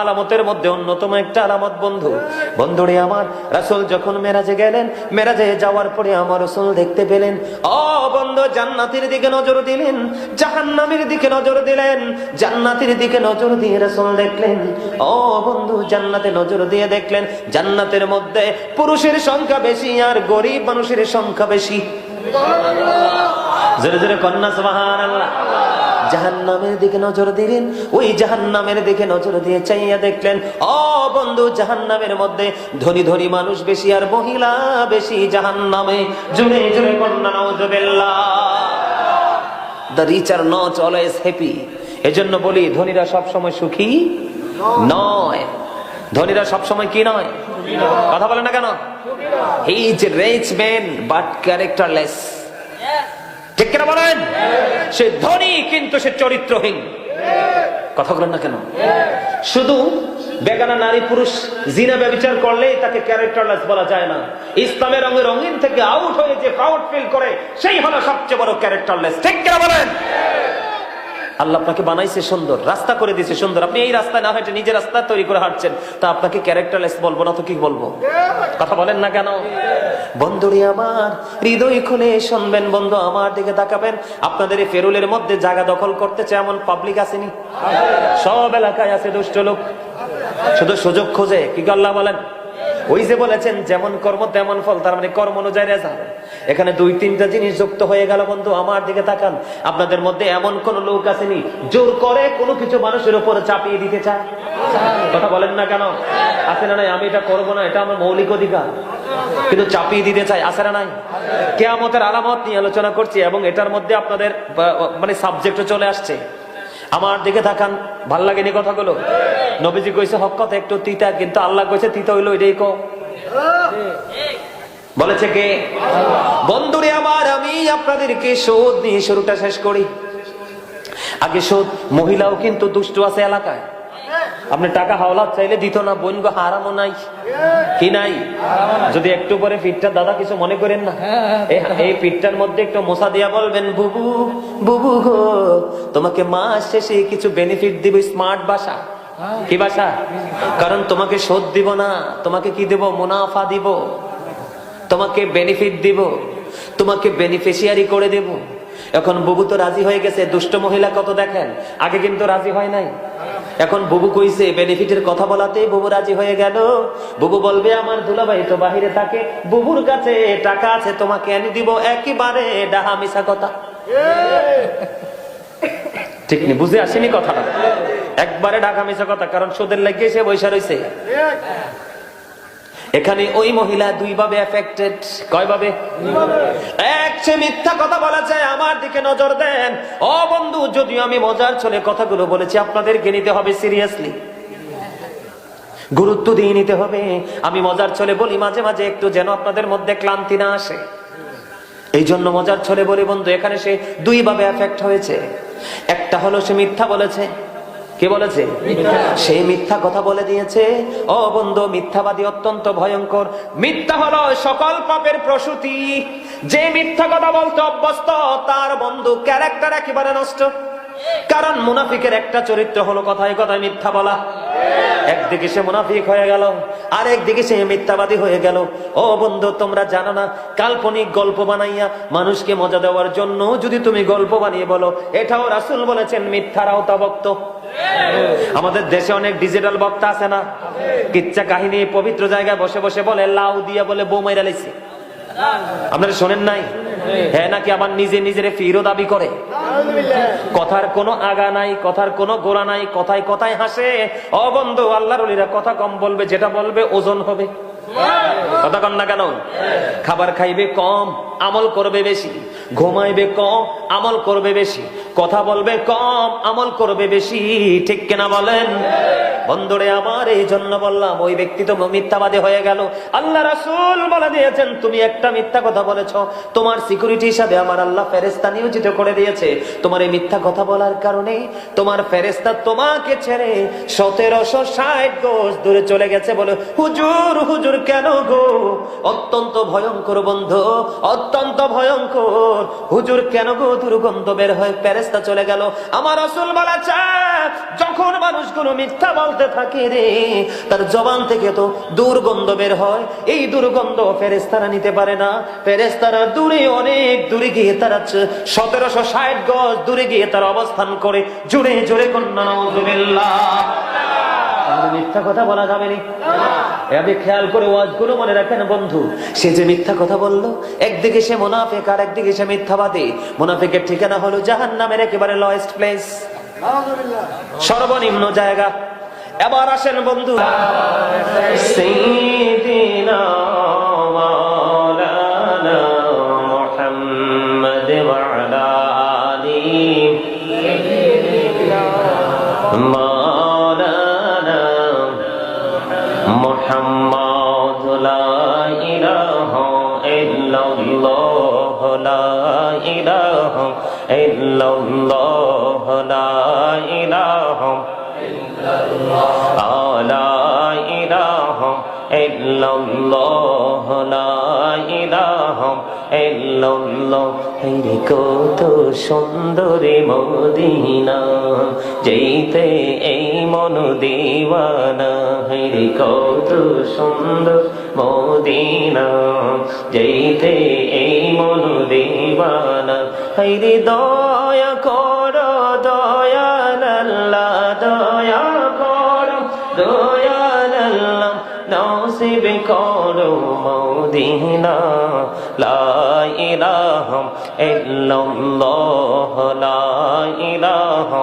Speaker 1: আলামতের মধ্যে অন্যতম একটা আলামত বন্ধু। বন্ধুরে আমার, রাসূল যখন মেরাজে গেলেন, মেরাজে যাওয়ার পরে আমার রাসূল দেখতে পেলেন, ও বন্ধু, জান্নাতের দিকে নজর দিলেন, জাহান্নামের দিকে নজর দিলেন। জান্নাতের দিকে নজর দিয়ে রাসূল দেখলেন, ও বন্ধু, জান্নাতে নজর দিয়ে দেখলেন জান্নাতের মধ্যে পুরুষের সংখ্যা বেশি আর গরিব মানুষের সংখ্যা বেশি। জোরে জোরে কন্যা সুবহানাল্লাহ। জাহান্নামের দিকে নজর দিলেন, ওই জাহান্নামের দিকে নজর দিয়ে চাইয়া দেখলেন, ও বন্ধু, জাহান্নামের মধ্যে ধনী ধনী মানুষ বেশি আর মহিলা বেশি জাহান্নামে। জোরে জোরে কন্যা নাউজুবিল্লাহ। The rich are not always happy. এজন্য বলি, ধনীরা সব সময় সুখী নয়। ধনীরা সব সময় কি নয়? কথা বলে না কেন? He is a rich man but characterless. ঠিক কিনা বলেন? সে ধনী কিন্তু সে চরিত্রহীন। কথা বলেন না কেন? শুধু বেগানা নারী পুরুষ জিনা ব্যভিচার করলেই তাকে ক্যারেক্টারলেস বলা যায় না। ইসলামের রঙে রঙিন থেকে আউট হয়ে যে প্রাউড ফিল করে, সেই হলো সবচেয়ে বড় ক্যারেক্টারলেস। ঠিক কিনা বলেন? আল্লাহ আপনাকে বানাইছে সুন্দর, রাস্তা করে দিয়েছে সুন্দর, আপনি এই রাস্তায় না হেঁটে নিজের রাস্তা তৈরি করে হাঁটছেন, তা আপনাকে ক্যারেক্টারলেস বলবো না তো কি বলবো? কথা বলেন না কেন? বন্ধুরে আমার, হৃদয় খুলে শুনবেন বন্ধু, আমার দিকে তাকাবেন। আপনাদের এই ফেরুলের মধ্যে জায়গা দখল করতেছে এমন পাবলিক আসেনি? সব এলাকায় আছে দুষ্ট লোক, শুধু সুযোগ খোঁজে। কি আল্লাহ বলেন? ওই যে বলেছেন যেমন কর্ম তেমন ফল, তার মানে কর্ম অনুযায়ী রেজাল্ট। এখানে দুই তিনটা জিনিস যুক্ত হয়ে গেল বন্ধু, আমার দিকে তাকান। আপনাদের মধ্যে এমন কোন লোক আসেনি জোর করে কোনো কিছু মানুষের উপর চাপিয়ে দিতে চায়? কথা বলেন না কেন? আছে না নাই? আমি এটা করবো না, এটা আমার মৌলিক অধিকার, কিন্তু চাপিয়ে দিতে চাই। আছে না নাই? কিয়ামতের আলামত নিয়ে আলোচনা করছি এবং এটার মধ্যে আপনাদের মানে সাবজেক্টও চলে আসছে। আমার দিকে তাকান, ভাল লাগেনি কথাগুলো? নবীজি কইছে হক কথা একটু তিতা, কিন্তু আল্লাহ কইছে তিতা হইলো এটাই কো। বলেছে কে? বন্ধুরে আমার, আমি আপনাদেরকে সুদ নিয়ে শুরুটা শেষ করি। আগে সুদ, মহিলাও কিন্তু দুষ্ট আছে এলাকায়। আপনি টাকা হাওলাত চাইলে দিত না, বোন গো হারামও নাই। কি নাই? যদি একটু পরে পিঠটা, দাদা কিছু মনে করেন না, এই পিঠটার মধ্যে একটু মশা দিয়া বলবেন, বুবু বুবু গো, তোমাকে মাস শেষে কিছু বেনিফিট দিব, স্মার্ট বাসা। কি বাসা? কারণ তোমাকে সুদ দিব না, তোমাকে কি দেব? মুনাফা দিব, তোমাকে বেনিফিট দিব, তোমাকে বেনিফিশিয়ারি করে দেব। এখন বুবু তো রাজি হয়ে গেছে। দুষ্ট মহিলা কত দেখেন, আগে কিন্তু রাজি হয় নাই। এখন বুবু কইছে, বেনিফিটের কথা বলাতে বুবু রাজি হয়ে গেল। বুবু বলবে, আমার দুলাভাই তো বাহিরে থাকে, বুবুর কাছে টাকা আছে, তোমাকে এনে দিব। একেবারে ডাহা মিশা কথা। ঠিক নি? বুঝে আসেনি কথাটা? একবারে ঢাকা মিশা কথা, কারণ সুদের লাগিয়ে সে বৈশা রয়েছে। এখানে ওই মহিলা দুই ভাবে এফেক্টেড। কয় ভাবে? এক, সে মিথ্যা কথা বলেছে। আমার দিকে নজর দেন ও বন্ধু, যদিও আমি মজার ছলে কথাগুলো বলেছি, আপনাদেরকে নিতে হবে সিরিয়াসলি, গুরুত্ব দিয়ে নিতে হবে। আমি মজার ছলে বলি মাঝে মাঝে একটু, যেন আপনাদের মধ্যে ক্লান্তি না আসে। এই জন্য মজার ছলে বলি বন্ধু, এখানে সে দুই ভাবে এফেক্ট হয়েছে। একটা হলো সে মিথ্যা বলেছে। কে বলেছে? সে মিথ্যা কথা বলে দিয়েছে। ও বন্ধু, মিথ্যাবাদী অত্যন্ত ভয়ঙ্কর। মিথ্যা হলো সকল পাপের প্রসূতি। যে মিথ্যা কথা বলতে অভ্যস্ত, তার বন্ধু ক্যারেক্টার একেবারে নষ্ট। কারণ মুনাফিকের একটা চরিত্র হলো কথায় কথায় মিথ্যা বলা। একদিকে সে মুনাফিক হয়ে গেল, আর একদিকে সে মিথ্যাবাদী হয়ে গেল। ও বন্ধু, তোমরা জানো না, কাল্পনিক গল্প বানাইয়া মানুষকে মজা দেওয়ার জন্য যদি তুমি গল্প বানিয়ে বলো, এটাও রাসূল বলেছেন মিথ্যার আওতাভুক্ত। আমাদের দেশে অনেক ডিজিটাল বক্তা আছে না, কিচ্ছা কাহিনী পবিত্র জায়গায় বসে বসে বলে, লাউ দিয়া বলে বউ মাইরা লাইছে। আপনারা শোনেন নাই? হ্যাঁ, নাকি আবার নিজে নিজের ফিরো দাবি করে। কথার কোনো আগা নাই, কথার কোনো গোড়া নাই, কথায় কথায় হাসে। ও বন্ধু, আল্লাহর ওলিরা কথা কম বলবে, যেটা বলবে ওজন হবে। কথা কন না কেন? খাবার খাইবে কম, আমল করবে বেশি। ঘুমাইবে কম, আমল করবে বেশি। কথা বলবে কম, আমল করবে বেশি। ঠিক কিনা বলেন? বন্ধুরে আমার, এই জন্য বললাম, ওই ব্যক্তি তো মিথ্যাবাদী হয়ে গেল। আল্লাহ রাসূল বলে দিয়েছেন, তুমি একটা মিথ্যা কথা বলেছ, তোমার সিকিউরিটি হিসাবে আমার আল্লাহ ফেরেশতা নিয়োজিত করে দিয়েছে। তোমার এই মিথ্যা কথা বলার কারণে তোমার ফেরেশতা তোমাকে ছেড়ে 1760 গজ দূরে চলে গেছে। বলে, হুজুর হুজুর কেন গো? অত্যন্ত ভয়ঙ্কর বন্ধু, অত্যন্ত ভয়ঙ্কর। হুজুর কেন গো? দুর্গন্ধ বের হয়ে ফেরেশতা চলে গেল। আমার রাসূল বলেছেন, যখন মানুষগুলো মিথ্যা বলতে থাকে রে, তার জবান থেকে তো দুর্গন্ধ বের হয়। এই দুর্গন্ধ ফেরেশতারা নিতে পারে না। ফেরেশতারা দূরে, অনেক দূরে গিয়ে তারা 1760 গজ দূরে গিয়ে তারা অবস্থান করে। জোরে জোরে কন্যা নাউযুবিল্লাহ। মিথ্যা কথা বলা যাবে না। আপনি খেয়াল করে ওয়াজগুলো মনে রাখেন বন্ধু। সে যে মিথ্যা কথা বলল, একদিকে সে মুনাফিক আর একদিকে সে মিথ্যাবাদী। মুনাফিকের ঠিকানা হলো জাহান্নামের একেবারে লয়েস্ট প্লেস, সর্বনিম্ন জায়গা। এবার আসেন বন্ধু, সাইয়্যিদিনা মাওলানা মুহাম্মদ ওয়া আলা আলিহি মাওলানা মুহাম্মদ লা ইলাহা ইল্লাল্লাহ লা ইলাহা ইল্লাল্লাহ লা ইলাহা লা ইলাহা ইল্লাল্লাহ লা ইলাহা ইল্লাল্লাহ। হে কত সুন্দর মদিনা, যেতে এই মন দিওয়ানা। হে কত সুন্দর মদিনা, যেতে এই মন দিওয়ানা। হে দয়া করো দয়াল আল্লাহ, দয়া করো দয়াল আল্লাহ, নসিব করো মদিনা। লা ইলাহা ইল্লাল্লাহ লা ইলাহা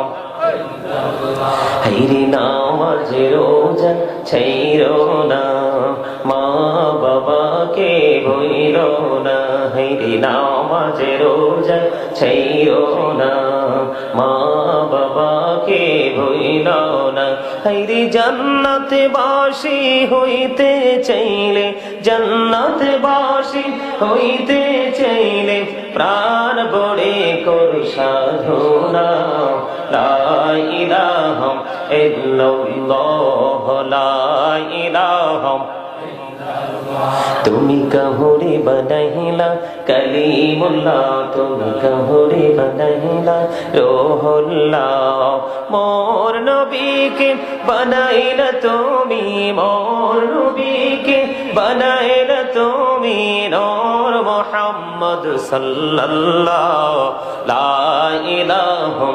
Speaker 1: ইল্লাল্লাহ। হাইরে নামাজ রোজা ছাইরো না, মা বাবাকে ভুইলো না। হাইরে নামাজ রোজা ছাইরো না, মা বাবাকে ভুইলো না। হাইরে জান্নাতে বাসী হইতে চাইলে, জান্নাতে বাসী হইতে চাইলে, প্রাণ বড়ে কর সাধনা। লা ইলাহা ইল্লাল্লাহ লা ইলাহা। তুমি কাহুরে বানাইলা কালিমুল্লাহ, তুমি কাহুরে বানাইলা রূহুল্লাহ। মোর নবীকে বানাইলা তুমি, মোর নবীকে বানাইলা তুমি নূর মুহাম্মদ সাল্লাল্লাহ। লা ইলাহা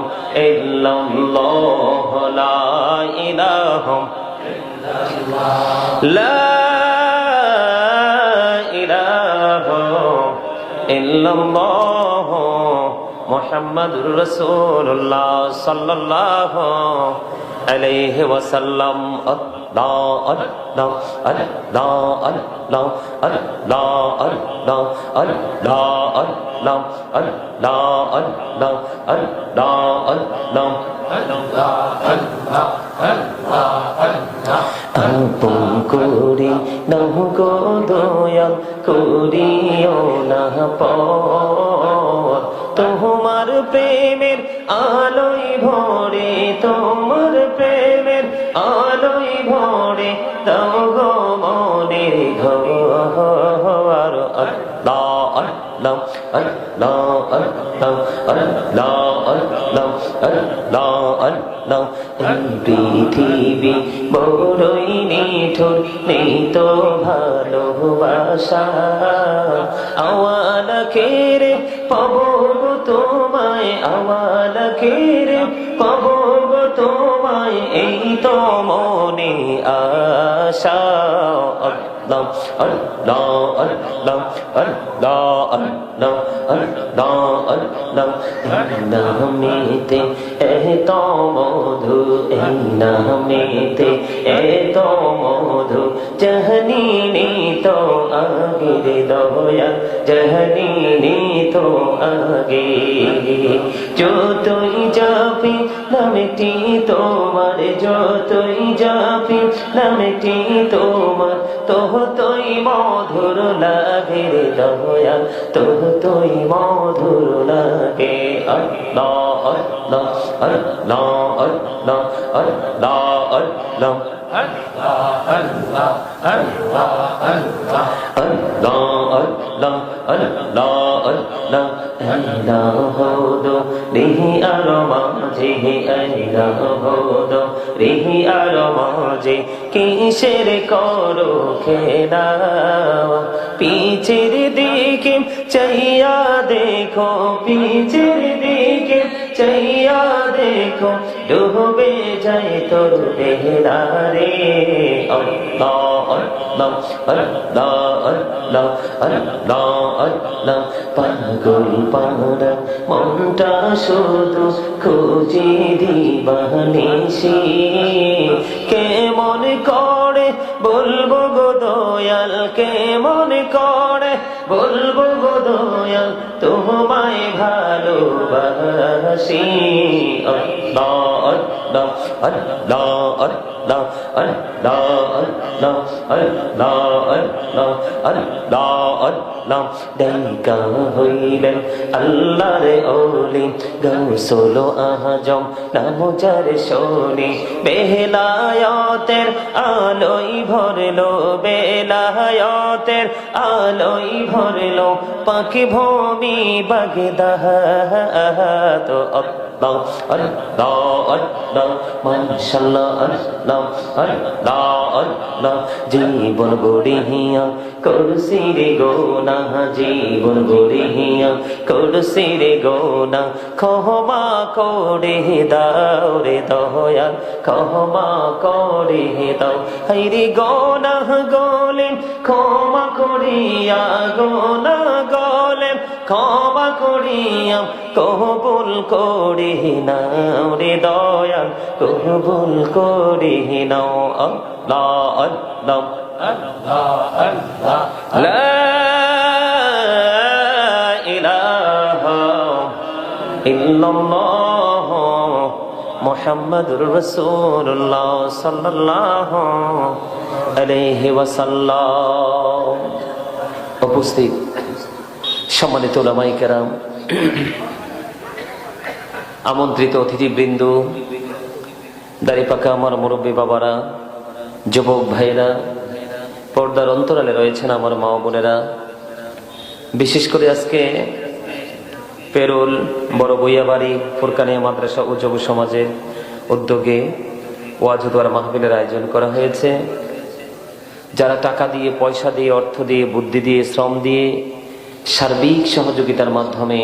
Speaker 1: ইল্লাল্লাহ লা ইলাহা ইল্লাল্লাহ লা ইল্লাল্লাহ মুহাম্মাদুর রাসূলুল্লাহ সাল্লাল্লাহু আলাইহি ওয়াসাল্লাম। আল্লাহ আল্লাহ আল্লাহ আল্লাহ আল্লাহ আল্লাহ আল্লাহ আল্লাহ আল্লাহ আল্লাহ আল্লাহ আল্লাহ। আপন করে নাও গো দয়াল, করিও না পর। তোমার প্রেমের আলোয় ভরে, তোমার প্রেমের আলোয় ভরে দাও গো মনের ঘর। আল্লাহ আল্লাহ আল্লাহ আল্লাহ আল্লাহ আল্লাহ আল্লাহ আল্লাহ। এই পৃথিবী বড়ই নিঠুর, নেই তো ভালোবাসা। আওয়ালা খেরে পাবো গো তোমায়, আওয়ালা খেরে পাবো গো তোমায়, এই তো মনে আশা। আল্লাহ আল্লাহ আল্লাহ আল্লাহ আল্লাহ আল্লাহ আল্লাহ। এই নামেতে এত মধু, এই নামেতে এত মধু, জাহানি তো আগে দয়া, জাহানি তো আগে। যতই যাবি নামটি তোমার, যতই যাবি নামটি তোমার, তোই মধুর লাগে রে দয়া, তোই মধুর লাগে। আল্লাহ আল্লাহ আল্লাহ আল্লাহ আল্লাহ আল্লাহ আল্লাহ আল্লাহ আল্লাহ আল্লাহ আল্লাহ আল্লাহ আল্লাহ। ইলাহ হলো দেহি আর মাঝে আইলা ভোদ রিহি আর মাঝে কিসের করো খেলা পিছের দিকে চাইয়া দেখো পিছের দিকে চাইয়া দেখো ডুবে যায় তোর বেলা রে আল্লাহ আল্লাহ আল্লাহ আল্লাহ আল্লাহ আল্লাহ পাগল পাড়া মনটা শুধু খুঁজে দিবানিসি কেমন করে বলবো গো দয়াল কেমন করে বলবো গো দয়াল তোমায় ভালোবাসি আল্লাহ আল্লাহ আল্লাহ আল্লাহ আল্লাহ আল্লাহ আল্লাহ আল্লাহ আল্লাহ আল্লাহ দেখা হইলেন আল্লাহর ওলি গৌসুল আজম নাম যার শোনে বেলায়েতের আলোই ভরলো বেলায়েতের আলোই ভরলো পাখি ভূমি বাগদাহ তো আল্লাহ আল্লাহ আল্লাহ মাশাআল্লাহ আল্লাহ আল্লাহ আল্লাহ জীবন গড়িয়া করছি রে গোনা জীবন গড়িয়া করছি রে গোনা ক্ষমা করে দাও রে দয়াল ক্ষমা করে দাও হাইরে গোনা গলে ক্ষমা করিয়া গোনা গলে ক্ষমা করিয়া কবুল করে নাও রে দয়াল কবুল করে নাও আল্লাহ আল্লাহ আল্লাহ আল্লাহ লা ইলাহা ইল্লাল্লাহ মুহাম্মাদুর রাসূলুল্লাহ সাল্লাল্লাহু আলাইহি ওয়াসাল্লাম। উপস্থিত সম্মানিত উলামায়ে কেরাম, আমন্ত্রিত অতিথিবৃন্দ, দাড়িপাকা আমার মুরব্বী বাবারা, যুবক ভাইরা, পর্দার অন্তরালে রয়েছেন আমার মা বোনেরা, বিশেষ করে আজকে পেরুল বড় বইয়াবাড়ি ফুরকানিয়া মাদ্রাসা ও যুব সমাজের উদ্যোগে ওয়াজুদার মাহফিলের আয়োজন করা হয়েছে। যারা টাকা দিয়ে, পয়সা দিয়ে, অর্থ দিয়ে, বুদ্ধি দিয়ে, শ্রম দিয়ে, সার্বিক সহযোগিতার মাধ্যমে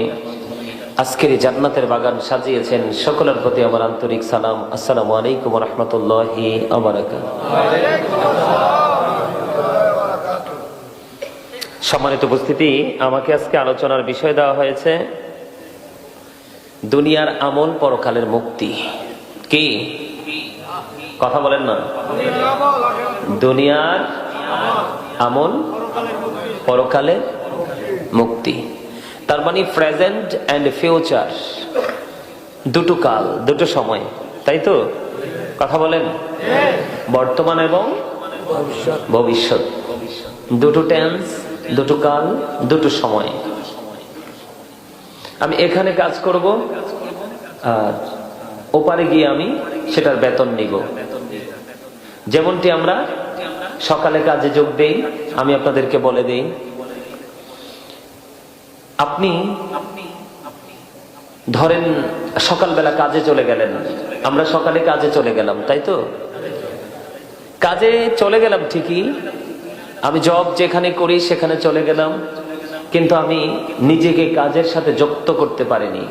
Speaker 1: আজকের এই জান্নাতের বাগান সাজিয়েছেন, সকলের প্রতি আমার আন্তরিক সালাম। আসসালামু আলাইকুম ওয়া রাহমাতুল্লাহি ওয়া বারাকাতুহু। সম্মানিত উপস্থিতি, আমাকে আজকে আলোচনার বিষয় দেওয়া হয়েছে দুনিয়ার আমল পরকালের মুক্তি। কি কথা বলেন না? দুনিয়ার আমল পরকালের মুক্তি, তার মানে প্রেজেন্ট এন্ড ফিউচার, দুটো কাল, দুটো সময়, তাই তো? কথা বলেন, বর্তমান এবং ভবিষ্যৎ, দুটো টেন্স, দুটো কাল, দুটো সময়। আমি এখানে কাজ করব আর ওপারে গিয়ে আমি সেটার বেতন নিব। যেমনটি আমরা সকালে কাজে যোগ দেই, আমি আপনাদেরকে বলে দেই, আপনি ধরেন সকালবেলা কাজে চলে গেলেন, আমরা সকালে কাজে চলে গেলাম, তাই তো? কাজে চলে গেলাম ঠিকই, আমি জব যেখানে করি সেখানে চলে গেলাম, কিন্তু আমি নিজেকে কাজের সাথে যুক্ত করতে পারিনি।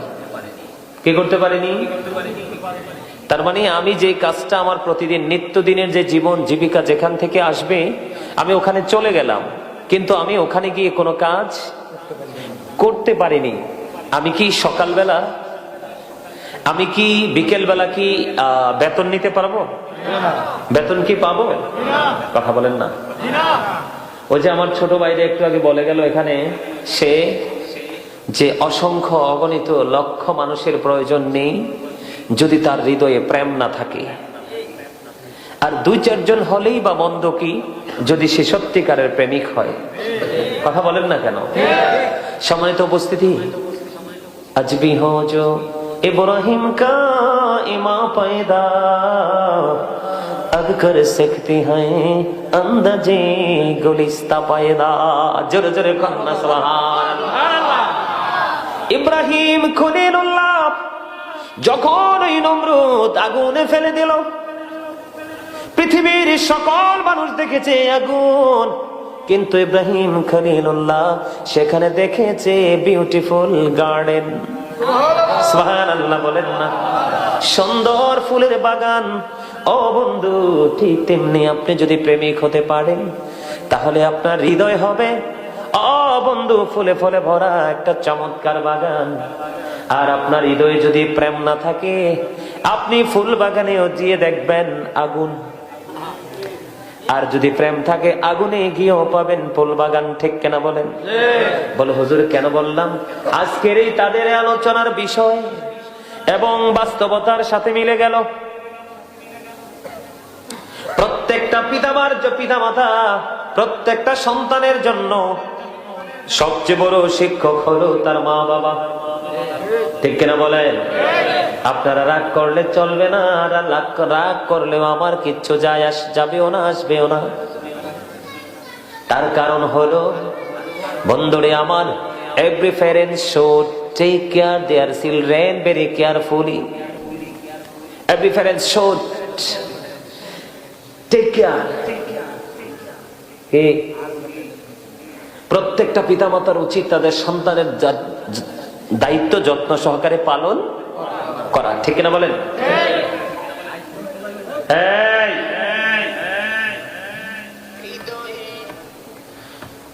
Speaker 1: কি করতে পারিনি? তার মানে আমি যে কাজটা আমার প্রতিদিন নিত্যদিনের যে জীবন জীবিকা যেখান থেকে আসবে, আমি ওখানে চলে গেলাম, কিন্তু আমি ওখানে গিয়ে কোনো কাজ করতে পারিনি। আমি কি সকালবেলা, আমি কি বিকেলবেলা কি বেতন নিতে পারবো? বেতন কি পাবো? কথা বলেন না। ওই যে আমার ছোট ভাইরা একটু আগে বলে গেল, এখানে সে যে অসংখ্য অগণিত লক্ষ মানুষের প্রয়োজন নেই যদি তার হৃদয়ে প্রেম না থাকে, আর দুই চারজন হলেই বা মন্দ কি যদি সে সত্যিকারের প্রেমিক হয়। কথা বলেন না কেন? সম্মানিত উপস্থিতি, আজ ভি হো জো ইব্রাহিম কা ইমা পয়দা अब कर सकते हैं अंदाजे गुलिस्ता पैदा। जोरे जोरे कहना सुभान अल्लाह। इब्राहिम खलीलुल्लाह যখন ওই নমরুদ আগুনে ফেলে দিল, পৃথিবীর সকল মানুষ দেখেছে আগুন, কিন্তু ইব্রাহিম খলিলুল্লাহ সেখানে দেখেছে বিউটিফুল গার্ডেন। সুবহানাল্লাহ বলেন না, সুন্দর ফুলের বাগান। ও বন্ধু, ঠিক তেমনি আপনি যদি প্রেমিক হতে পারেন তাহলে আপনার হৃদয় হবে, ও বন্ধু, ফুলে ফলে ভরা একটা চমৎকার বাগান। আর আপনার হৃদয়ে যদি প্রেম না থাকে, আপনি ফুল বাগানেও গিয়ে দেখবেন আগুন। আর যদি প্রেম থাকে, আগুনে গিয়েও পাবেন ফুল বাগান। ঠিক কেনা বলেন? বলো হুজুর কেন বললাম? আজকের এই তাদের আলোচনার বিষয় এবং বাস্তবতার সাথে মিলে গেল। প্রত্যেকটা পিতামাতা প্রত্যেকটা সন্তানের জন্য সবচেয়ে বড় শিক্ষক হলো তার মা বাবা। ঠিক কিনা বলেন? আপনারা রাগ করলে চলবে না, আর রাগ করলেও আমার কিচ্ছু যাবেও না, আসবেও না। তার কারণ হলো, বন্ধুরে আমার, every parent should take care their children very carefully. Every parent should take care. প্রত্যেকটা পিতামাতার উচিত তাদের সন্তানের দায়িত্ব যত্ন সহকারে পালন করা। ঠিক না বলেন?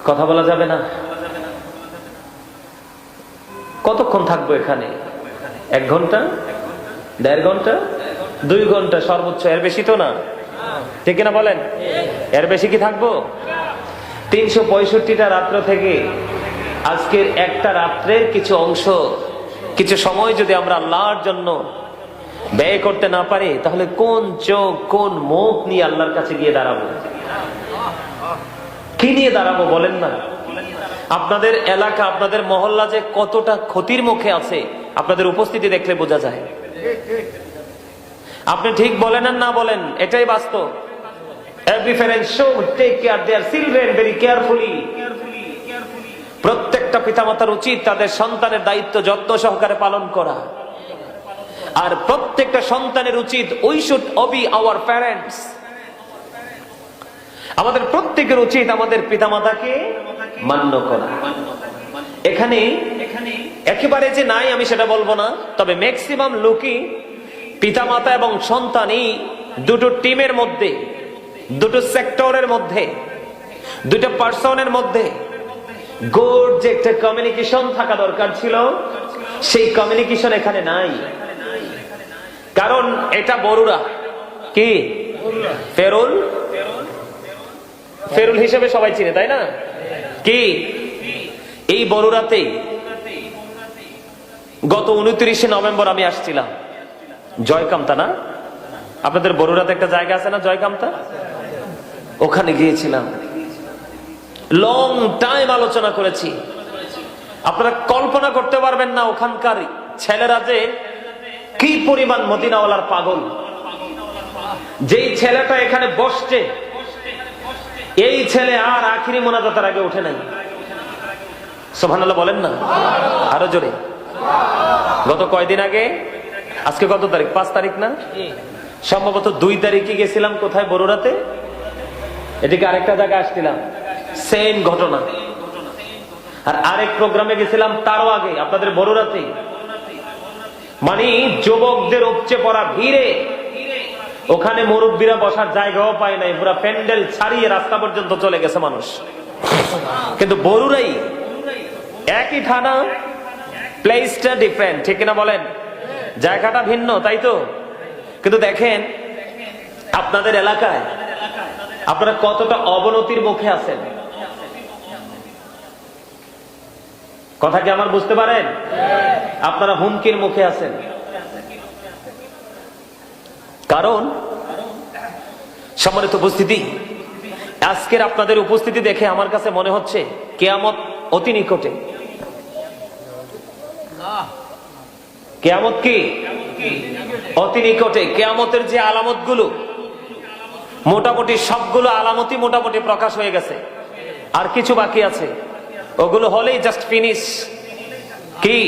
Speaker 1: কথা বলা যাবে না। কতক্ষণ থাকবো এখানে? 1 ঘন্টা, 1.5 ঘন্টা, 2 ঘন্টা সর্বোচ্চ, এর বেশি তো না। ঠিক না বলেন? এর বেশি কি থাকবো? 365টা রাত্র থেকে আজকের একটা রাত্রের কিছু অংশ, কিছু সময় যদি আমরা আল্লাহর জন্য ব্যয় করতে না পারি, তাহলে কোন চোখ কোন মুখ নিয়ে আল্লাহর কাছে গিয়ে দাঁড়াবো? কি নিয়ে দাঁড়াবো বলেন না? আপনাদের এলাকা, আপনাদের মহল্লা যে কতটা ক্ষতির মুখে আছে, আপনাদের উপস্থিতি দেখলে বোঝা যায়। আপনি ঠিক বলেন আর না বলেন, এটাই বাস্তব। Every parent should take care their children very carefully. প্রত্যেকটা পিতামাতার উচিত তাদের সন্তানের দায়িত্ব যত্ন সহকারে পালন করা। আর প্রত্যেকটা সন্তানের উচিত we should obey our parents. আমাদের প্রত্যেকের উচিত আমাদের পিতামাতাকে মান্য করা। এখানে একেবারে যে নাই আমি সেটা বলবো না, তবে ম্যাক্সিমাম লোকই পিতামাতা এবং সন্তান এই দুটো টিমের মধ্যে, দুটো সেক্টরের মধ্যে, দুটো পার্সনের মধ্যে গুড যে একটা কমিউনিকেশন থাকা দরকার ছিল, সেই কমিউনিকেশন এখানে নাই। কারণ এটা বড়ুরা কি ফেরুল হিসেবে সবাই চিনে, তাই না? কি এই বড়ুরাতে গত 29শে নভেম্বর আমি আসছিলাম জয়কামতা, না? আপনাদের বড়ুরাতে একটা জায়গা আছে না জয়কামতা? ওখানে গিয়েছিলাম, লং টাইম আলোচনা করেছি। আপনারা কল্পনা করতে পারবেন না ওখানকার ছেলেরা যে কি পরিমাণ মদিনাওয়ালার পাগল। যেই ছেলেটা এখানে বসছে, এই ছেলে আর আখিরি মোনাজাতের আগে ওঠে নাই। সুবহানাল্লাহ বলেন না? আরো জোরে। গত কয়দিন আগে, আজকে কত তারিখ? 5 তারিখ না? সম্ভবত 2 তারিখে গেছিলাম কোথায়? বড়ুরাতে। এদিকে আরেকটা জায়গায় আসছিলাম, সেম ঘটনা। আর আরেক প্রোগ্রামে গেছিলাম তারও আগে আপনাদের বড়ুরাতে। মানে যুবকদের উপচে পড়া ভিড়ে ওখানে মুরব্বীরা বসার জায়গাও পায় নাই, পুরো প্যান্ডেল ছাড়িয়ে রাস্তা পর্যন্ত চলে গেছে মানুষ। কিন্তু বড়ুরাই একই থানা, প্লেসটা ডিফারেন্ট। ঠিক কিনা বলেন? জায়গাটা ভিন্ন, তাই তো? কিন্তু দেখেন আপনাদের এলাকায় আপনারা কতটা অবনতির মুখে আছেন। কথা কি আমার বুঝতে পারেন? আপনারা হুমকির মুখে আছেন। কারণ সম্মানিত উপস্থিতি, আজকের আপনাদের উপস্থিতি দেখে আমার কাছে মনে হচ্ছে কিয়ামত অতি নিকটে। কিয়ামত কি অতি নিকটে। কিয়ামতের যে আলামত গুলো, মোটামুটি সবগুলো আলামতই মোটামুটি প্রকাশ হয়ে গেছে, আর কিছু বাকি আছে। ওগুলো হলেই জাস্ট ফিনিশ। কি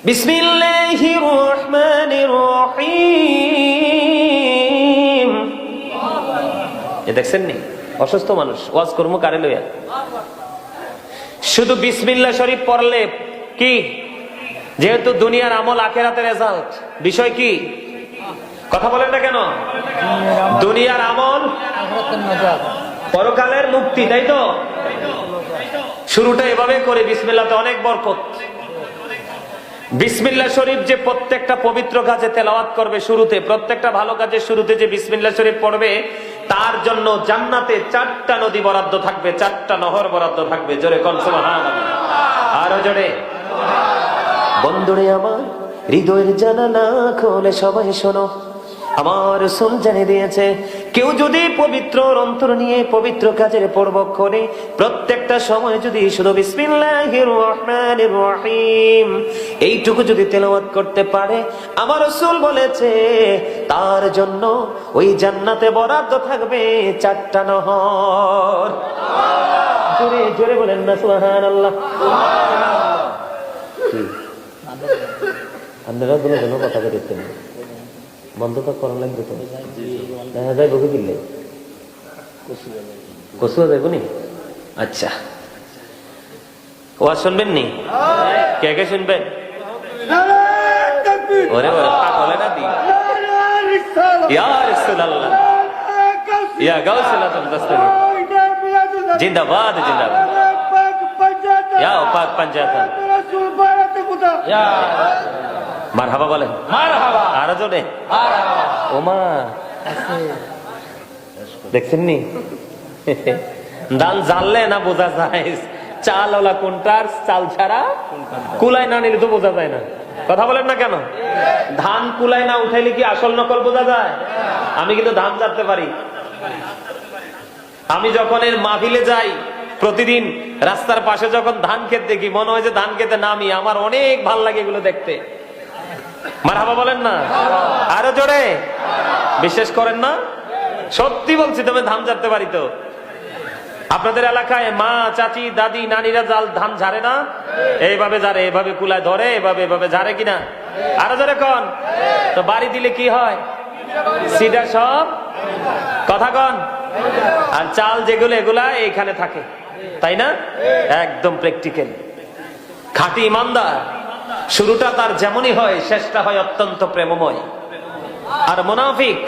Speaker 1: বিসমিল্লাহির রহমানির রহিম। এ দেখছেন নি অসুস্থ মানুষ ওয়াজ কর্ম কারে লইয়া, শুধু বিসমিল্লাহ শরীফ পড়লে কি, যেহেতু দুনিয়ার আমল আখিরাতের রেজাল্ট, বিষয় কি কথা বলেন না কেন? দুনিয়ার আমল পরকালের মুক্তি, তাই তো? শুরুটা এভাবে করে, বিসমিল্লাহতে অনেক বরকত। বিসমিল্লাহ শরীফ যে প্রত্যেকটা পবিত্র কাজে তেলাওয়াত করবে, শুরুতে প্রত্যেকটা ভালো কাজের শুরুতে যে বিসমিল্লাহ শরীফ পড়বে, তার জন্য জান্নাতে 4টা নদী বরাদ্দ থাকবে, 4টা নহর বরাদ্দ থাকবে। জোরে কোন সুবহানাল্লাহ, আরো জোরে। বন্ধুরে আমার হৃদয়ের জানালা খোলে সবাই শোনো, আমার রাসূল জানিয়ে দিয়েছে, কেউ যদি পবিত্র অন্তর নিয়ে পবিত্র কাজের পূর্বক্ষণে প্রত্যেকটা সময় যদি শুধু বিসমিল্লাহির রহমানির রহিম এইটুকু যদি তেলাওয়াত করতে পারে, আমার রাসূল বলেছে তার জন্য ওই জান্নাতে বরাদ্দ থাকবে 4টা নহর। জোরে জোরে বলেন না সুবহানাল্লাহ। আপনারা কোনো কথা বলতেন বন্ধ তো করা লাগবে, তো দেখা যায় বকে দিলে কচুয়া যাইব নি। আচ্ছা, ওয়াজ শুনবেন নি? কে কে শুনবেন? ওরে পাগল না দি, ইয়া রাসূলুল্লাহ, ইয়া গাউসুল আজম দস্তগীর, জিন্দাবাদ জিন্দাবাদ, ইয়া পাক পাঞ্জাতন, ইয়া মারহাবা বলেন, মারহাবা আরো জোরে মারহাবা। ওমা দেখছেন নি ধান জানলে না বোঝা যায় চাল ওলা কোনটার, চাল ছাড়া কুলাই না নিলে তো বোঝা যায় না। কথা বলেন না কেন? ধান কুলাই না উঠাইলে কি আসল নকল বোঝা যায়? আমি কিন্তু ধান জানতে পারি। আমি যখন এর মাহফিলে যাই, প্রতিদিন রাস্তার পাশে যখন ধান ক্ষেত দেখি, মনে হয় যে ধান খেতে নামি, আমার অনেক ভাল লাগে এগুলো দেখতে। মারহাবা বলেন না আরো জোরে। বিশ্বাস করেন না? সত্যি বলছি, তুমি ধান ঝাড়তে পারি তো। আপনাদের এলাকায় মা, চাচি, দাদি, নানিরা জাল ধান ঝাড়ে না? এইভাবে ঝাড়ে, এভাবে কুলায় ধরে, এভাবে এভাবে ঝাড়ে কিনা? আরো জোরে কন। তো বাড়ি দিলে কি হয়? সিডা সব কথা কন। আর চাল যেগুলো, এগুলা এইখানে থাকে, তাই না? একদম প্র্যাকটিক্যাল, খাঁটি ইমানদার। শুরুটা তার যেমনই হয়, শেষটা হয় অত্যন্ত প্রেমময়। আর মুনাফিক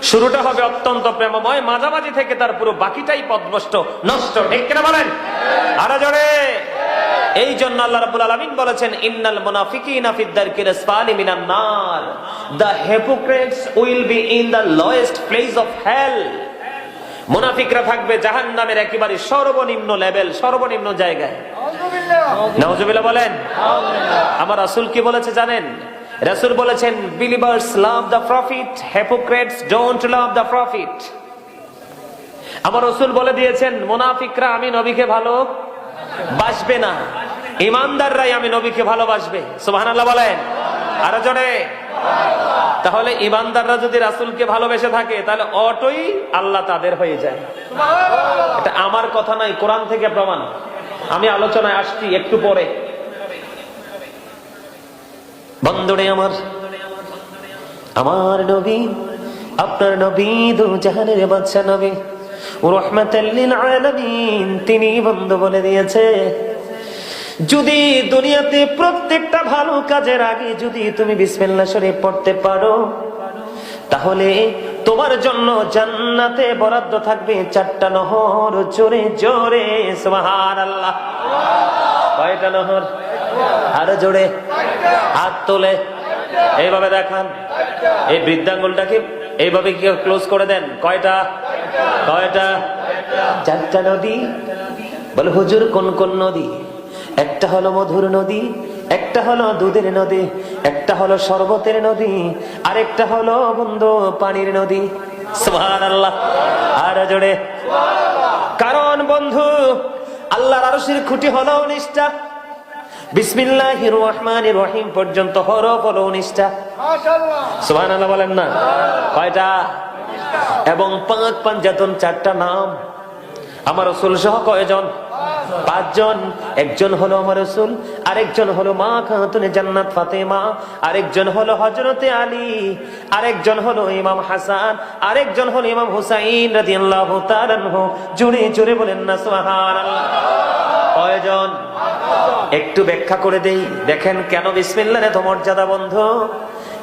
Speaker 1: শুরুটা হবে অত্যন্ত প্রেমময়, মাঝামাঝি থেকে তার পুরো বাকিটাই পথভ্রষ্ট, নষ্ট। ঠিক কিনা বলেন? আরো জোরে। এই জন্য আল্লাহ রাব্বুল আলামিন বলেছেন, ইন্নাল মুনাফিকিনা ফিদ দারকিল আসফালি মিনান নার, the hypocrites will be in the lowest place of hell. মুনাফিকরা থাকবে জাহান্নামের একেবারে সর্বনিম্ন লেভেল, সর্বনিম্ন জায়গায়। নাউজুবিল্লাহ বলেন। আমার রাসূল কি বলেছে জানেন? রাসূল বলেছেন, believers love the profit, hypocrites don't love the profit. আমার রাসূল বলে দিয়েছেন, মুনাফিকরা আমি নবীকে ভালোবাসবে না, ইমানদাররাই আমি নবীকে ভালোবাসবে। সুবহানাল্লাহ বলেন আরো জোরে। তাহলে ইমানদাররা যদি রাসূলকে ভালোবেসে থাকে, তাহলে অটোই আল্লাহ তাদের হয়ে যায়। এটা আমার কথা নাই, কোরআন থেকে প্রমাণ। আমি আলোচনায় আসছি একটু পরে। বন্ধুরে আমার, আমার নবী, আপনার নবী, দু জাহানের বাদশা নবী, রাহমাতাল লিল আলামিন, তিনি বন্ধু বলে দিয়েছে, যদি দুনিয়াতে প্রত্যেকটা ভালো কাজের আগে যদি তুমি বিসমিল্লাহ শরীফ পড়তে পারো, তাহলে তোমার জন্য জান্নাতে বরাদ্দ থাকবে 4টা নহর। জোরে জোরে সুবহানাল্লাহ। কয়টা নহর? আরো জোরে হাত তোলে এইভাবে দেখান। এই বৃদ্ধাঙ্গুলটাকে এইভাবে কি ক্লোজ করে দেন। কয়টা? কয়টা? 4টা নদী। বলে হুজুর কোন কোন নদী? একটা হলো মধুর নদী, একটা হলো দুধের নদী, একটা হলো শরবতের নদী, আরেকটা হলো বন্ধু পানির নদী। সুবহানাল্লাহ আর জোরে। কারণ বন্ধু, আল্লাহর আরশের খুঁটি হলো 19টা, বিসমিল্লাহির রহমানির রহিম পর্যন্ত হরফ হলো 19টা। মাশাআল্লাহ সুবহানাল্লাহ বলেন না। কয়টা? এবং পাক পাঞ্জাতন 4টা নাম। আমার রাসূল সহ কয়জন? পাঁচজন, একজন হলো আমার রাসূল, আরেকজন হলো মা খাতুনে জান্নাত ফাতেমা, আরেকজন হলো হযরতে আলী, আরেকজন হলো ইমাম হাসান, আরেকজন হলো ইমাম হুসাইন রাদিয়াল্লাহু তাআলা আনহু। জোরে জোরে বলেন না সুবহানাল্লাহ। কয়জন? একটু ব্যাখ্যা করে দেই। দেখেন কেন বিসমিল্লাহর এত মর্যাদা বন্ধু।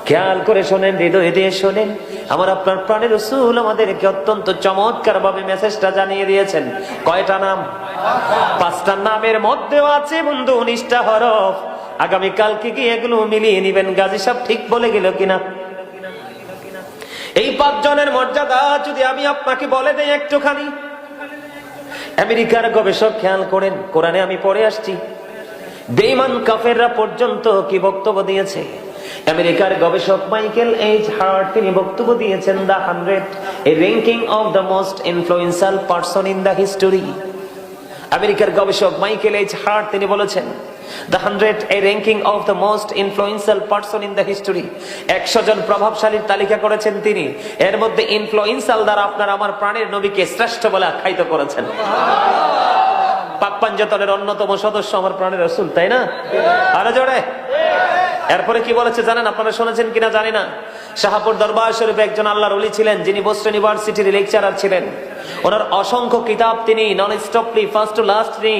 Speaker 1: খেয়াল করে শোনেন, হৃদয় দিয়ে শোনেন। আমার আপনার প্রাণের রাসূল আমাদেরকে অত্যন্ত চমৎকার ভাবে মেসেজটা জানিয়ে দিয়েছেন। কয়টা নাম? পাঁচটা নামের মধ্যেও আছে বন্ধু 19টা হরফ। আগামীকালকে কি এগুলো মিলিয়ে নিবেন গাজী সাহেব ঠিক বলে গেল কিনা। এই পাঁচজনের মর্যাদা যদি আমি আপনাকে বলে দেই একটুখানি। আমেরিকার গবেষক খেয়াল করেন, কোরআনে আমি পড়ে আসছি, বেঈমান কাফেররা পর্যন্ত কি বক্তব্য দিয়েছে। আমেরিকার গবেষক মাইকেল এইচ হার্ট তিনি বক্তব্য দিয়েছেন the 100 A ranking of the most influential person in the history. আমেরিকার গবেষক মাইকেল এইচ হার্ট তিনি বলেছেন the 100 A ranking of the most influential person in the history. 100 জন প্রভাবশালীর তালিকা করেছেন তিনি। এর মধ্যে ইনফ্লুয়েন্সিয়াল দ্বারা আপনার আমার প্রাণের নবীকে শ্রেষ্ঠ বলে আখ্যায়িত করেছেন। পাক পাঞ্জাতনের অন্যতম সদস্য আমার প্রাণের রাসূল, তাই না? আরো জোরে। এরপরে কি বলেছে জানেন? আপনারা শুনেছেন কিনা জানি না। শাহপুর দরবার শরীফে একজন আল্লাহর ওলি ছিলেন, যিনি বোস্টন ইউনিভার্সিটির লেকচারার ছিলেন। ওনার অসংখ্য কিতাব তিনি নন স্টপলি ফার্স্ট টু লাস্ট তিনি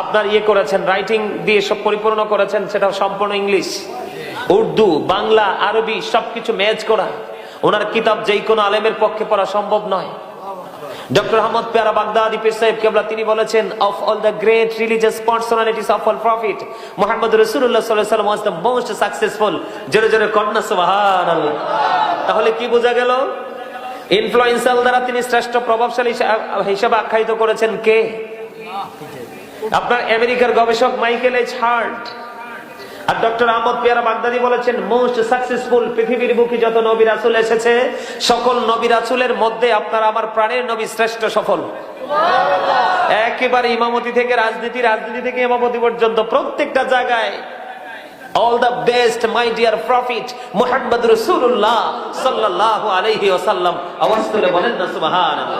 Speaker 1: আপনার করেছেন, রাইটিং দিয়ে সব পরিপূর্ণ করেছেন। সেটা সম্পূর্ণ ইংলিশ, উর্দু, বাংলা, আরবি সবকিছু ম্যাচ করা। ওনার কিতাব যেই কোনো আলেমের পক্ষে পড়া সম্ভব নয়। ডক্টর আহমদ পেয়ারা বাগদাদি পীর সাহেব কেবলা তিনি বলেছেন, of all the great religious personalities of all prophet Muhammad রাসূলুল্লাহ সাল্লাল্লাহু আলাইহি ওয়াসাল্লাম ওয়াজ দ্য মোস্ট সাকসেসফুল। জোরে জোরে কন্যা সুবহানাল্লাহ। তাহলে কি বোঝা গেল? ইনফ্লুয়েন্সাল দ্বারা তিনি শ্রেষ্ঠ প্রভাবশালী হিসেবে আখ্যায়িত করেছেন কে? আপনার আমেরিকার গবেষক মাইকেল এইচ হার্ট। আর ডক্টর আহমদ পেয়ারা বাগদাদি বলেছেন মোস্ট সাকসেসফুল। পৃথিবীর বুকে যত নবী রাসূল এসেছে সকল নবী রাসূলের মধ্যে আপনার আমার প্রাণের নবী শ্রেষ্ঠ সফল। একেবারে ইমামতি থেকে রাজনীতি, রাজনীতি থেকে ইমামতি পর্যন্ত প্রত্যেকটা জায়গায় all the best my dear prophet Muhammad রাসূলুল্লাহ সাল্লাল্লাহু আলাইহি ওয়াসাল্লাম। আওয়াজ করে বলেন না সুবহানাল্লাহ।